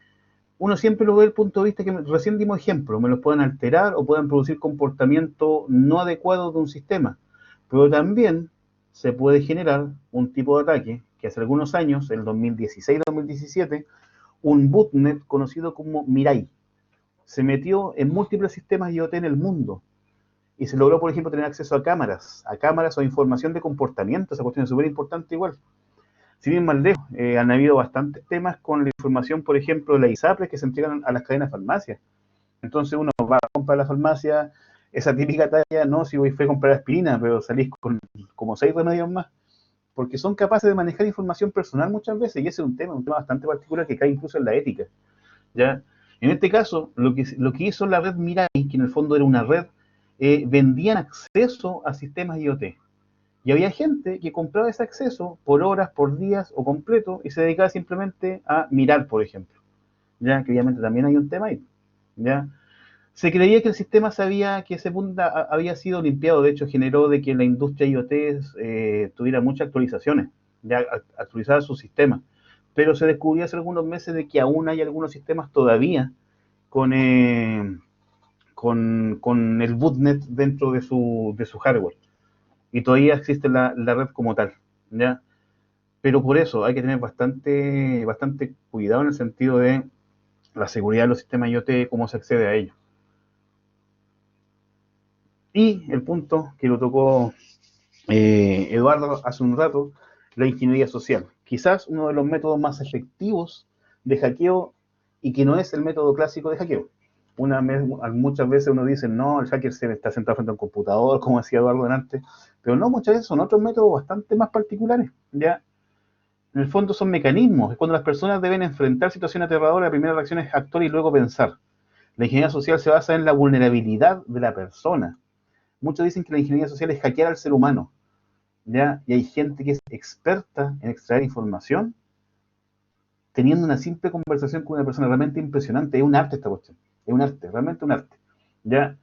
Uno siempre lo ve desde el punto de vista que recién dimos ejemplo, me los pueden alterar o pueden producir comportamiento no adecuado de un sistema. Pero también se puede generar un tipo de ataque que hace algunos años, en 2016-2017, un botnet conocido como Mirai se metió en múltiples sistemas IoT en el mundo y se logró, por ejemplo, tener acceso a cámaras o información de comportamiento. Esa cuestión es súper importante igual. Sin ir más lejos, han habido bastantes temas con la información, por ejemplo, de la ISAPRES que se entregan a las cadenas de farmacias. Entonces uno va a comprar a la farmacia, esa típica talla, no, si voy a comprar aspirina, pero salís con como 6 remedios más, porque son capaces de manejar información personal muchas veces, y ese es un tema bastante particular que cae incluso en la ética, ¿ya? En este caso, lo que hizo la red Mirai, que en el fondo era una red, vendían acceso a sistemas IoT. Y había gente que compraba ese acceso por horas, por días o completo y se dedicaba simplemente a mirar, por ejemplo. Ya que obviamente también hay un tema ahí. ¿Ya? Se creía que el sistema que ese punto había sido limpiado, de hecho generó de que la industria IoT tuviera muchas actualizaciones, ya actualizaba su sistema. Pero se descubrió hace algunos meses de que aún hay algunos sistemas todavía con, con el bootnet dentro de su hardware y todavía existe la red como tal, pero por eso hay que tener bastante cuidado en el sentido de la seguridad de los sistemas IoT, cómo se accede a ellos. Y el punto que lo tocó Eduardo hace un rato, la ingeniería social. Quizás uno de los métodos más efectivos de hackeo y que no es el método clásico de hackeo. Muchas veces uno dice, no, el hacker se está sentado frente a un computador, como decía Eduardo antes, pero no, muchas veces son otros métodos bastante más particulares, ¿ya? En el fondo son mecanismos, es cuando las personas deben enfrentar situaciones aterradoras, la primera reacción es actuar y luego pensar. La ingeniería social se basa en la vulnerabilidad de la persona. Muchos dicen que la ingeniería social es hackear al ser humano, ¿ya? Y hay gente que es experta en extraer información teniendo una simple conversación con una persona realmente impresionante. Es un arte esta cuestión, es un arte, realmente un arte, ¿ya?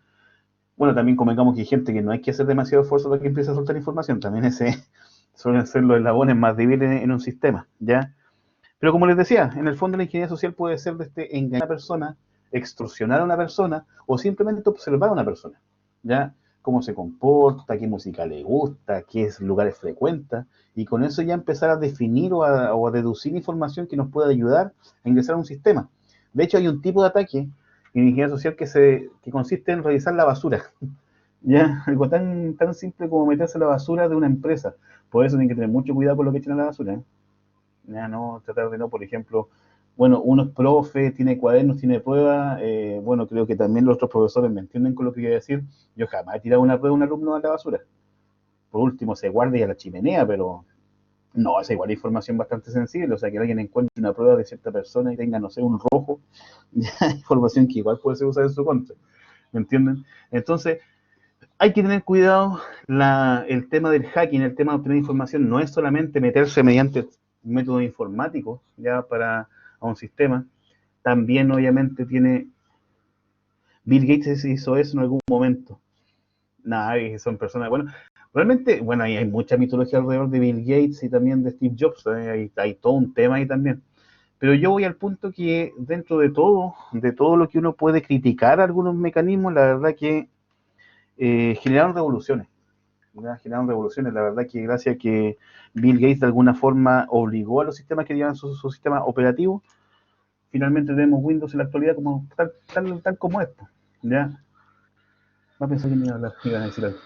Bueno, también convengamos que hay gente que no hay que hacer demasiado esfuerzo para que empiece a soltar información, también suelen ser los eslabones más débiles en un sistema, ¿ya? Pero como les decía, en el fondo la ingeniería social puede ser desde engañar a una persona, extorsionar a una persona o simplemente observar a una persona, ¿ya? Cómo se comporta, qué música le gusta, qué lugares frecuenta, y con eso ya empezar a definir o a deducir información que nos pueda ayudar a ingresar a un sistema. De hecho, hay un tipo de ataque en ingeniería social que consiste en revisar la basura. Ya, algo tan simple como meterse a la basura de una empresa. Por eso tienen que tener mucho cuidado con lo que echan a la basura, ¿eh? Ya no, tratar de no, por ejemplo, bueno, uno es profe, tiene cuadernos, tiene pruebas, bueno, creo que también los otros profesores me entienden con lo que quiero decir. Yo jamás he tirado una prueba de un alumno a la basura. Por último, se guarde y a la chimenea, pero no, es igual información bastante sensible, o sea, que alguien encuentre una prueba de cierta persona y tenga, no sé, un rojo, ya información que igual puede ser usada en su contra, ¿me entienden? Entonces, hay que tener cuidado, el tema del hacking, el tema de obtener información, no es solamente meterse mediante métodos informáticos ya a un sistema, también obviamente tiene, Bill Gates hizo eso en algún momento, nada, son personas, bueno, realmente, bueno, hay mucha mitología alrededor de Bill Gates y también de Steve Jobs, hay todo un tema ahí también, pero yo voy al punto que dentro de todo lo que uno puede criticar algunos mecanismos, la verdad que generaron revoluciones. Generaron revoluciones, la verdad que gracias a que Bill Gates de alguna forma obligó a los sistemas que llevan su sistema operativo, finalmente tenemos Windows en la actualidad como tal como es, ¿ya? Va a pensar que me iba a hablar, iban a decir algo.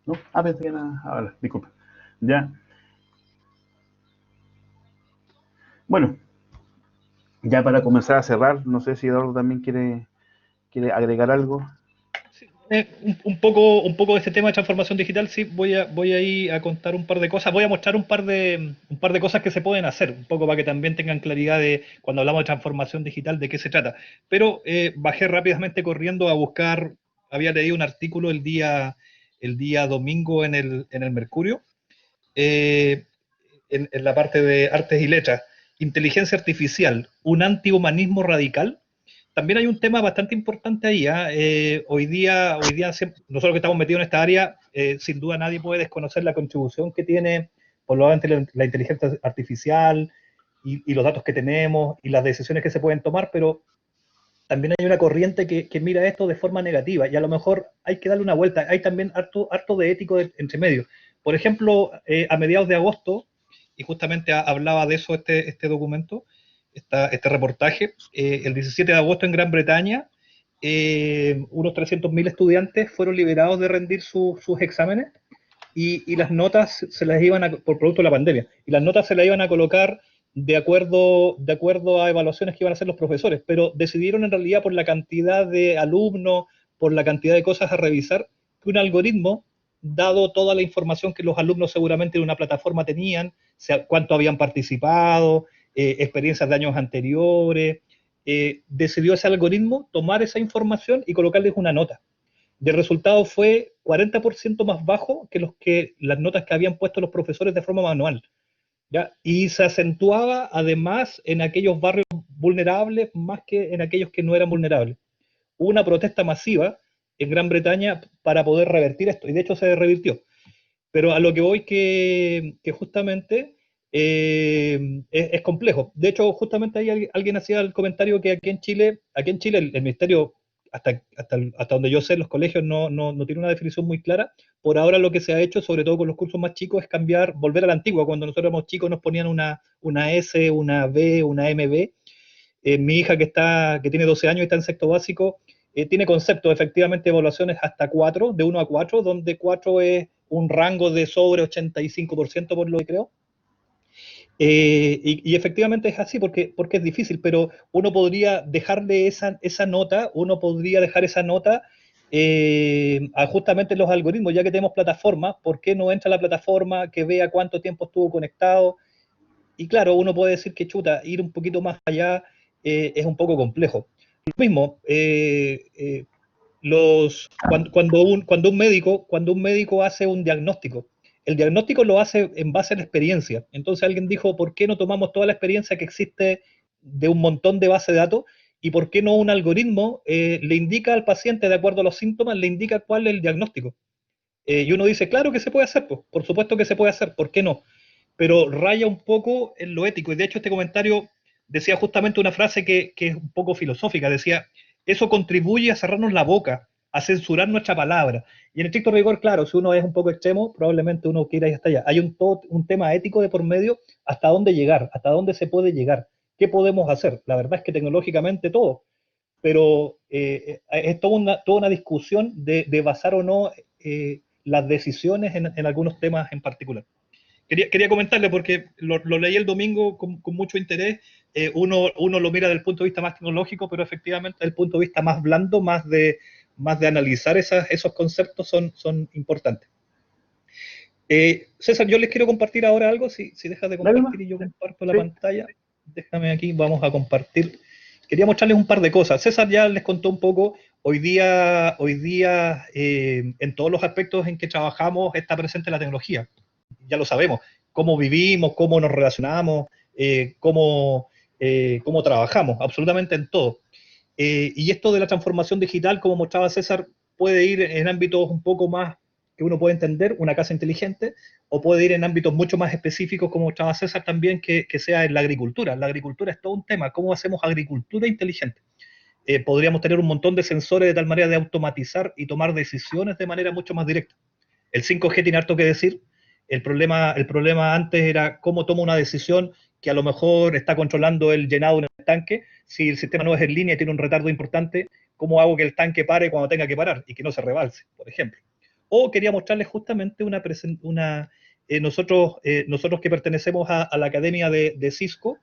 ¿No? Pensé que iban a hablar, disculpe. ¿Ya? Bueno, ya para comenzar a cerrar, no sé si Eduardo también quiere agregar algo. Un poco de este tema de transformación digital, sí, voy a ir a contar un par de cosas, voy a mostrar un par de cosas que se pueden hacer, un poco para que también tengan claridad de cuando hablamos de transformación digital, de qué se trata. Pero bajé rápidamente corriendo a buscar, había leído un artículo el día domingo en el Mercurio, en la parte de artes y letras, inteligencia artificial, un antihumanismo radical. También hay un tema bastante importante ahí, ¿eh? Hoy día nosotros que estamos metidos en esta área, sin duda nadie puede desconocer la contribución que tiene por lo tanto la inteligencia artificial y los datos que tenemos y las decisiones que se pueden tomar, pero también hay una corriente que mira esto de forma negativa y a lo mejor hay que darle una vuelta. Hay también harto de ético entre medio. Por ejemplo, a mediados de agosto, y justamente hablaba de eso este documento, este reportaje, el 17 de agosto en Gran Bretaña, unos 300.000 estudiantes fueron liberados de rendir sus exámenes y las notas se las iban por producto de la pandemia, y las notas se las iban a colocar de acuerdo a evaluaciones que iban a hacer los profesores, pero decidieron en realidad por la cantidad de alumnos, por la cantidad de cosas a revisar, que un algoritmo, dado toda la información que los alumnos seguramente en una plataforma tenían, cuánto habían participado, experiencias de años anteriores, decidió ese algoritmo tomar esa información y colocarles una nota. Y el resultado fue 40% más bajo que las notas que habían puesto los profesores de forma manual, ¿ya? Y se acentuaba además en aquellos barrios vulnerables más que en aquellos que no eran vulnerables. Hubo una protesta masiva en Gran Bretaña para poder revertir esto, y de hecho se revirtió. Pero a lo que voy que justamente es complejo. De hecho, justamente ahí alguien hacía el comentario que aquí en Chile el Ministerio, hasta donde yo sé, los colegios no tienen una definición muy clara. Por ahora lo que se ha hecho, sobre todo con los cursos más chicos, es volver a la antigua. Cuando nosotros éramos chicos nos ponían una S, una B, una MB, Mi hija que tiene 12 años y está en sexto básico, tiene conceptos, efectivamente, de evaluaciones hasta 4, de 1 a 4, donde 4 es un rango de sobre 85% por lo que creo. Y efectivamente es así porque es difícil, pero uno podría dejarle esa nota, uno podría dejar esa nota a justamente los algoritmos, ya que tenemos plataformas, ¿por qué no entra a la plataforma que vea cuánto tiempo estuvo conectado? Y claro, uno puede decir que chuta, ir un poquito más allá es un poco complejo. Lo mismo, cuando un médico hace un diagnóstico, el diagnóstico lo hace en base a la experiencia. Entonces alguien dijo, ¿por qué no tomamos toda la experiencia que existe de un montón de bases de datos y por qué no un algoritmo le indica al paciente, de acuerdo a los síntomas, le indica cuál es el diagnóstico? Y uno dice, claro que se puede hacer, pues, por supuesto que se puede hacer, ¿por qué no? Pero raya un poco en lo ético. Y de hecho este comentario decía justamente una frase que es un poco filosófica, decía, eso contribuye a cerrarnos la boca, a censurar nuestra palabra. Y en estricto rigor, claro, si uno es un poco extremo, probablemente uno quiera ir hasta allá. Hay un tema ético de por medio, hasta dónde llegar, hasta dónde se puede llegar, qué podemos hacer. La verdad es que tecnológicamente todo, pero es toda una discusión de basar o no las decisiones en algunos temas en particular. Quería comentarle porque lo leí el domingo con mucho interés. Uno lo mira desde el punto de vista más tecnológico, pero efectivamente desde el punto de vista más blando, más de analizar esos conceptos son importantes. César, yo les quiero compartir ahora algo, si dejas de compartir y yo comparto la pantalla. Déjame aquí, vamos a compartir. Quería mostrarles un par de cosas. César ya les contó un poco, hoy día en todos los aspectos en que trabajamos está presente la tecnología. Ya lo sabemos, cómo vivimos, cómo nos relacionamos, cómo trabajamos, absolutamente en todo. Y esto de la transformación digital, como mostraba César, puede ir en ámbitos un poco más que uno puede entender, una casa inteligente, o puede ir en ámbitos mucho más específicos, como mostraba César también, que sea en la agricultura. La agricultura es todo un tema, ¿cómo hacemos agricultura inteligente? Podríamos tener un montón de sensores de tal manera de automatizar y tomar decisiones de manera mucho más directa. El 5G tiene harto que decir. El problema antes era cómo tomo una decisión que a lo mejor está controlando el llenado en el tanque. Si el sistema no es en línea y tiene un retardo importante, ¿cómo hago que el tanque pare cuando tenga que parar y que no se rebalse, por ejemplo? O quería mostrarles justamente nosotros que pertenecemos a la academia de Cisco,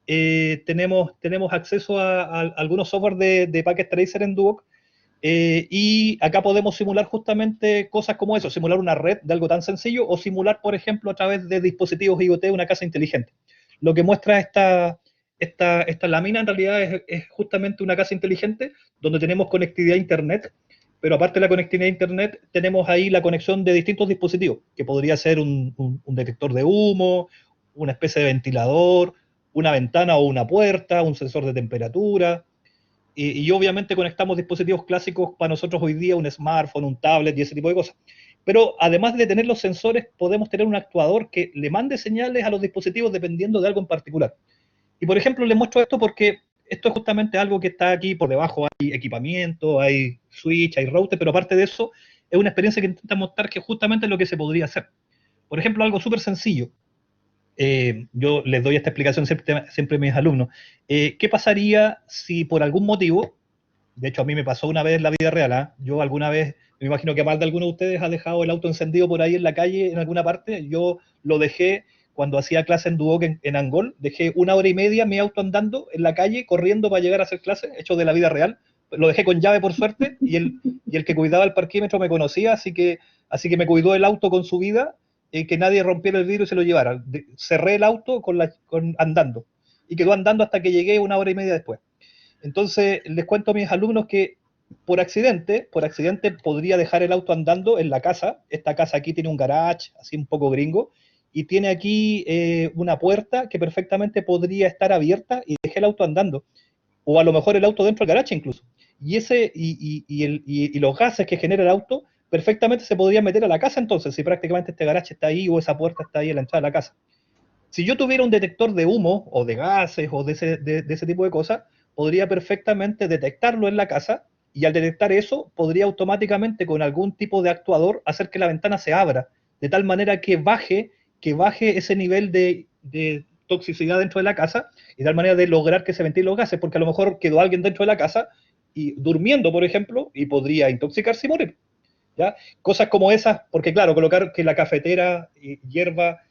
tenemos acceso a algunos software de Packet Tracer en Duoc, y acá podemos simular justamente cosas como eso, simular una red de algo tan sencillo o simular, por ejemplo, a través de dispositivos IoT una casa inteligente. Lo que muestra esta lámina en realidad es justamente una casa inteligente donde tenemos conectividad a Internet, pero aparte de la conectividad a Internet tenemos ahí la conexión de distintos dispositivos, que podría ser un detector de humo, una especie de ventilador, una ventana o una puerta, un sensor de temperatura. Y obviamente conectamos dispositivos clásicos para nosotros hoy día, un smartphone, un tablet y ese tipo de cosas. Pero además de tener los sensores, podemos tener un actuador que le mande señales a los dispositivos dependiendo de algo en particular. Y por ejemplo, les muestro esto porque esto es justamente algo que está aquí por debajo. Hay equipamiento, hay switch, hay router, pero aparte de eso, es una experiencia que intenta mostrar que justamente es lo que se podría hacer. Por ejemplo, algo súper sencillo. Yo les doy esta explicación siempre a mis alumnos. ¿Qué pasaría si por algún motivo, de hecho a mí me pasó una vez en la vida real, yo alguna vez, me imagino que más de alguno de ustedes ha dejado el auto encendido por ahí en la calle, en alguna parte, yo lo dejé cuando hacía clase en Duoc en Angol, dejé 1 hora y media mi auto andando en la calle, corriendo para llegar a hacer clase, hecho de la vida real, lo dejé con llave por suerte, y el que cuidaba el parquímetro me conocía, así que me cuidó el auto con su vida, que nadie rompiera el vidrio y se lo llevara. Cerré el auto andando, y quedó andando hasta que llegué 1 hora y media después. Entonces, les cuento a mis alumnos que por accidente podría dejar el auto andando en la casa. Esta casa aquí tiene un garage, así un poco gringo, y tiene aquí una puerta que perfectamente podría estar abierta y dejé el auto andando. O a lo mejor el auto dentro del garage incluso. Y los gases que genera el auto perfectamente se podrían meter a la casa entonces, si prácticamente este garage está ahí o esa puerta está ahí en la entrada de la casa. Si yo tuviera un detector de humo o de gases o de ese tipo de cosas, podría perfectamente detectarlo en la casa y al detectar eso podría automáticamente con algún tipo de actuador hacer que la ventana se abra, de tal manera que baje ese nivel de toxicidad dentro de la casa y de tal manera de lograr que se ventilen los gases, porque a lo mejor quedó alguien dentro de la casa y durmiendo, por ejemplo, y podría intoxicarse y morir. ¿Ya? Cosas como esas, porque claro, colocar que la cafetera hierva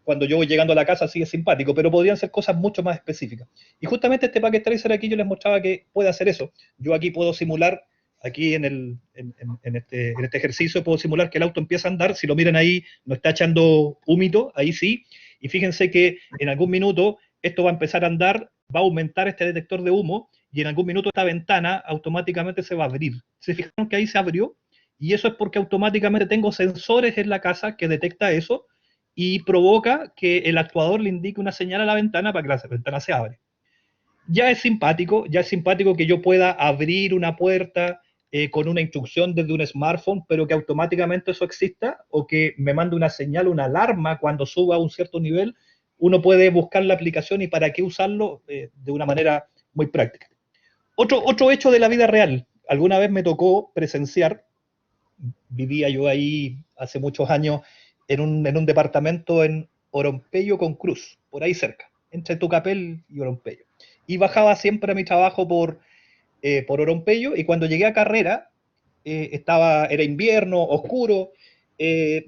cuando yo voy llegando a la casa sí es simpático, pero podrían ser cosas mucho más específicas. Y justamente este Packet Tracer aquí yo les mostraba que puede hacer eso. Yo aquí puedo simular, aquí en este ejercicio puedo simular que el auto empieza a andar, si lo miran ahí no está echando húmito, ahí sí, y fíjense que en algún minuto esto va a empezar a andar, va a aumentar este detector de humo, y en algún minuto esta ventana automáticamente se va a abrir. ¿Se fijaron que ahí se abrió? Y eso es porque automáticamente tengo sensores en la casa que detecta eso y provoca que el actuador le indique una señal a la ventana para que la ventana se abre. Ya es simpático que yo pueda abrir una puerta con una instrucción desde un smartphone, pero que automáticamente eso exista o que me mande una señal, una alarma cuando suba a un cierto nivel. Uno puede buscar la aplicación y para qué usarlo de una manera muy práctica. Otro hecho de la vida real. Alguna vez me tocó presenciar, vivía yo ahí hace muchos años en un departamento en Oronpello con Cruz, por ahí cerca, entre Tucapel y Oronpello. Y bajaba siempre a mi trabajo por Oronpello, y cuando llegué a Carrera, era invierno, oscuro, quedé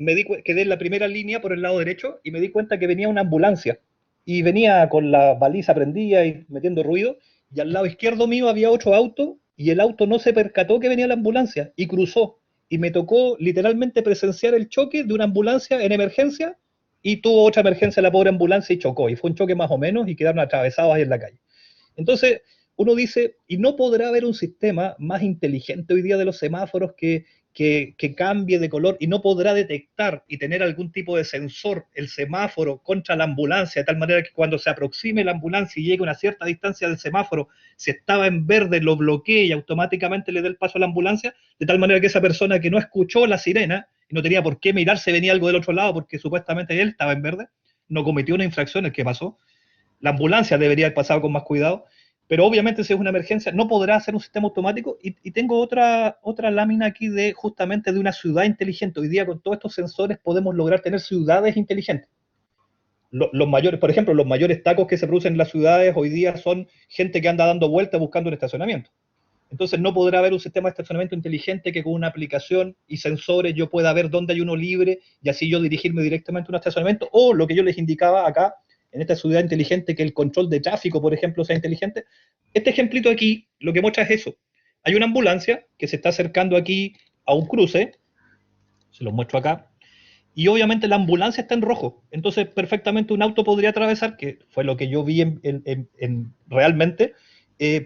en la primera línea por el lado derecho y me di cuenta que venía una ambulancia. Y venía con la baliza prendida y metiendo ruido, y al lado izquierdo mío había otro auto, y el auto no se percató que venía la ambulancia y cruzó. Y me tocó literalmente presenciar el choque de una ambulancia en emergencia, y tuvo otra emergencia la pobre ambulancia y chocó. Y fue un choque más o menos y quedaron atravesados ahí en la calle. Entonces, uno dice, ¿y no podrá haber un sistema más inteligente hoy día de los semáforos que cambie de color y no podrá detectar y tener algún tipo de sensor el semáforo contra la ambulancia, de tal manera que cuando se aproxime la ambulancia y llegue a una cierta distancia del semáforo, si estaba en verde lo bloquee y automáticamente le dé el paso a la ambulancia, de tal manera que esa persona que no escuchó la sirena y no tenía por qué mirar si venía algo del otro lado porque supuestamente él estaba en verde, no cometió una infracción, el que pasó? La ambulancia debería haber pasado con más cuidado, pero obviamente si es una emergencia no podrá hacer un sistema automático. Y tengo otra lámina aquí de justamente de una ciudad inteligente. Hoy día con todos estos sensores podemos lograr tener ciudades inteligentes. Los mayores, por ejemplo, los mayores tacos que se producen en las ciudades hoy día son gente que anda dando vueltas buscando un estacionamiento. Entonces no podrá haber un sistema de estacionamiento inteligente que con una aplicación y sensores yo pueda ver dónde hay uno libre y así yo dirigirme directamente a un estacionamiento, o lo que yo les indicaba acá, en esta ciudad inteligente, que el control de tráfico, por ejemplo, sea inteligente. Este ejemplito aquí lo que muestra es eso. Hay una ambulancia que se está acercando aquí a un cruce, se los muestro acá, y obviamente la ambulancia está en rojo. Entonces perfectamente un auto podría atravesar, que fue lo que yo vi realmente,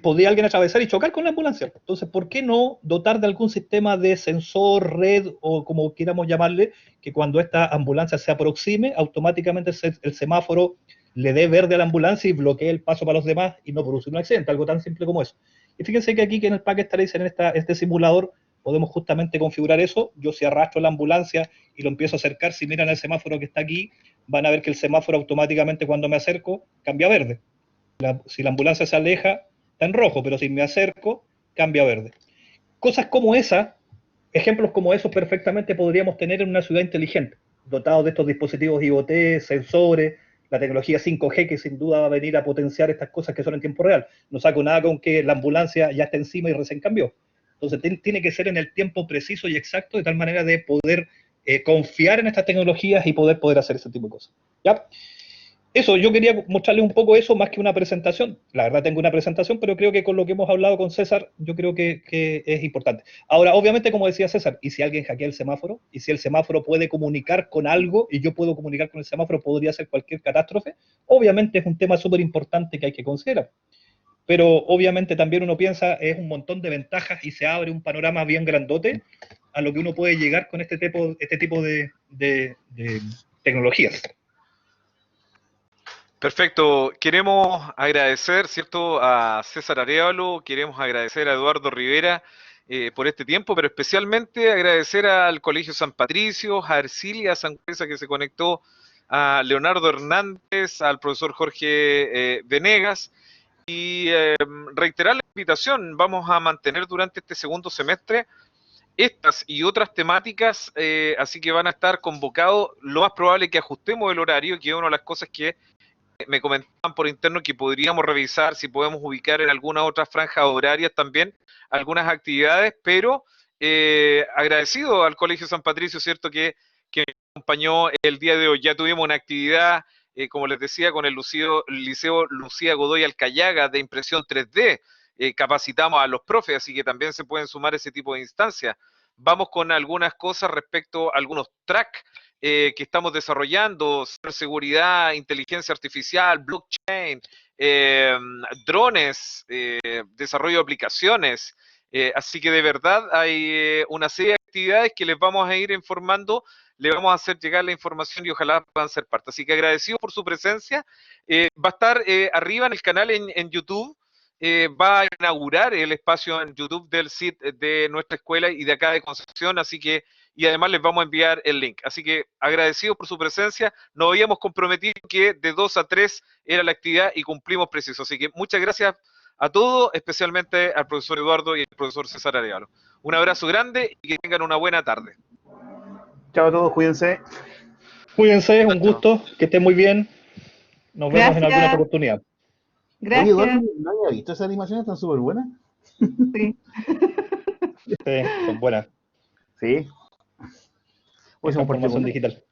podría alguien atravesar y chocar con la ambulancia. Entonces, ¿por qué no dotar de algún sistema de sensor, red o como queramos llamarle, que cuando esta ambulancia se aproxime, automáticamente el semáforo le dé verde a la ambulancia y bloquee el paso para los demás y no produce un accidente? Algo tan simple como eso. Y fíjense que aquí que en el Packet Tracer, en este simulador, podemos justamente configurar eso. Yo si arrastro la ambulancia y lo empiezo a acercar, si miran el semáforo que está aquí, van a ver que el semáforo automáticamente cuando me acerco cambia a verde. Si la ambulancia se aleja, está en rojo, pero si me acerco, cambia a verde. Cosas como esas, ejemplos como esos perfectamente podríamos tener en una ciudad inteligente, dotados de estos dispositivos IoT, sensores, la tecnología 5G que sin duda va a venir a potenciar estas cosas que son en tiempo real. No saco nada con que la ambulancia ya está encima y recién cambió. Entonces tiene que ser en el tiempo preciso y exacto, de tal manera de poder confiar en estas tecnologías y poder hacer ese tipo de cosas. ¿Ya? Eso, yo quería mostrarles un poco eso más que una presentación. La verdad tengo una presentación, pero creo que con lo que hemos hablado con César, yo creo que es importante. Ahora, obviamente, como decía César, ¿y si alguien hackea el semáforo? ¿Y si el semáforo puede comunicar con algo y yo puedo comunicar con el semáforo, podría ser cualquier catástrofe? Obviamente es un tema súper importante que hay que considerar. Pero obviamente también uno piensa, es un montón de ventajas y se abre un panorama bien grandote a lo que uno puede llegar con este tipo de tecnologías. Perfecto. Queremos agradecer, ¿cierto?, a César Arévalo, queremos agradecer a Eduardo Rivera por este tiempo, pero especialmente agradecer al Colegio San Patricio, a Ercilia Sangüesa que se conectó, a Leonardo Hernández, al profesor Jorge Venegas, y reiterar la invitación. Vamos a mantener durante este segundo semestre estas y otras temáticas, así que van a estar convocados. Lo más probable es que ajustemos el horario, que es una de las cosas que me comentaban por interno que podríamos revisar si podemos ubicar en alguna otra franja horarias también algunas actividades, pero agradecido al Colegio San Patricio, ¿cierto?, que me acompañó el día de hoy. Ya tuvimos una actividad, como les decía, con el Liceo Lucía Godoy Alcayaga de impresión 3D. Capacitamos a los profes, así que también se pueden sumar ese tipo de instancias. Vamos con algunas cosas respecto a algunos tracks que estamos desarrollando: ciberseguridad, inteligencia artificial, blockchain, drones, desarrollo de aplicaciones. Así que de verdad hay una serie de actividades que les vamos a ir informando, le vamos a hacer llegar la información y ojalá puedan ser parte. Así que agradecido por su presencia. Va a estar arriba en el canal en YouTube. Va a inaugurar el espacio en YouTube del SIT de nuestra escuela y de acá de Concepción, así que, y además les vamos a enviar el link. Así que agradecido por su presencia. Nos habíamos comprometido que de 2 a 3 era la actividad y cumplimos preciso. Así que muchas gracias a todos, especialmente al profesor Eduardo y al profesor César Arevalo. Un abrazo grande y que tengan una buena tarde. Chao a todos, cuídense. Cuídense, un gusto, que estén muy bien. Nos vemos en alguna otra oportunidad. Oye, Gracias. Eduardo, ¿no había visto esas animaciones? Están súper buenas. Sí. Sí, son buenas. Sí. Hoy se Transformación compartió. digital.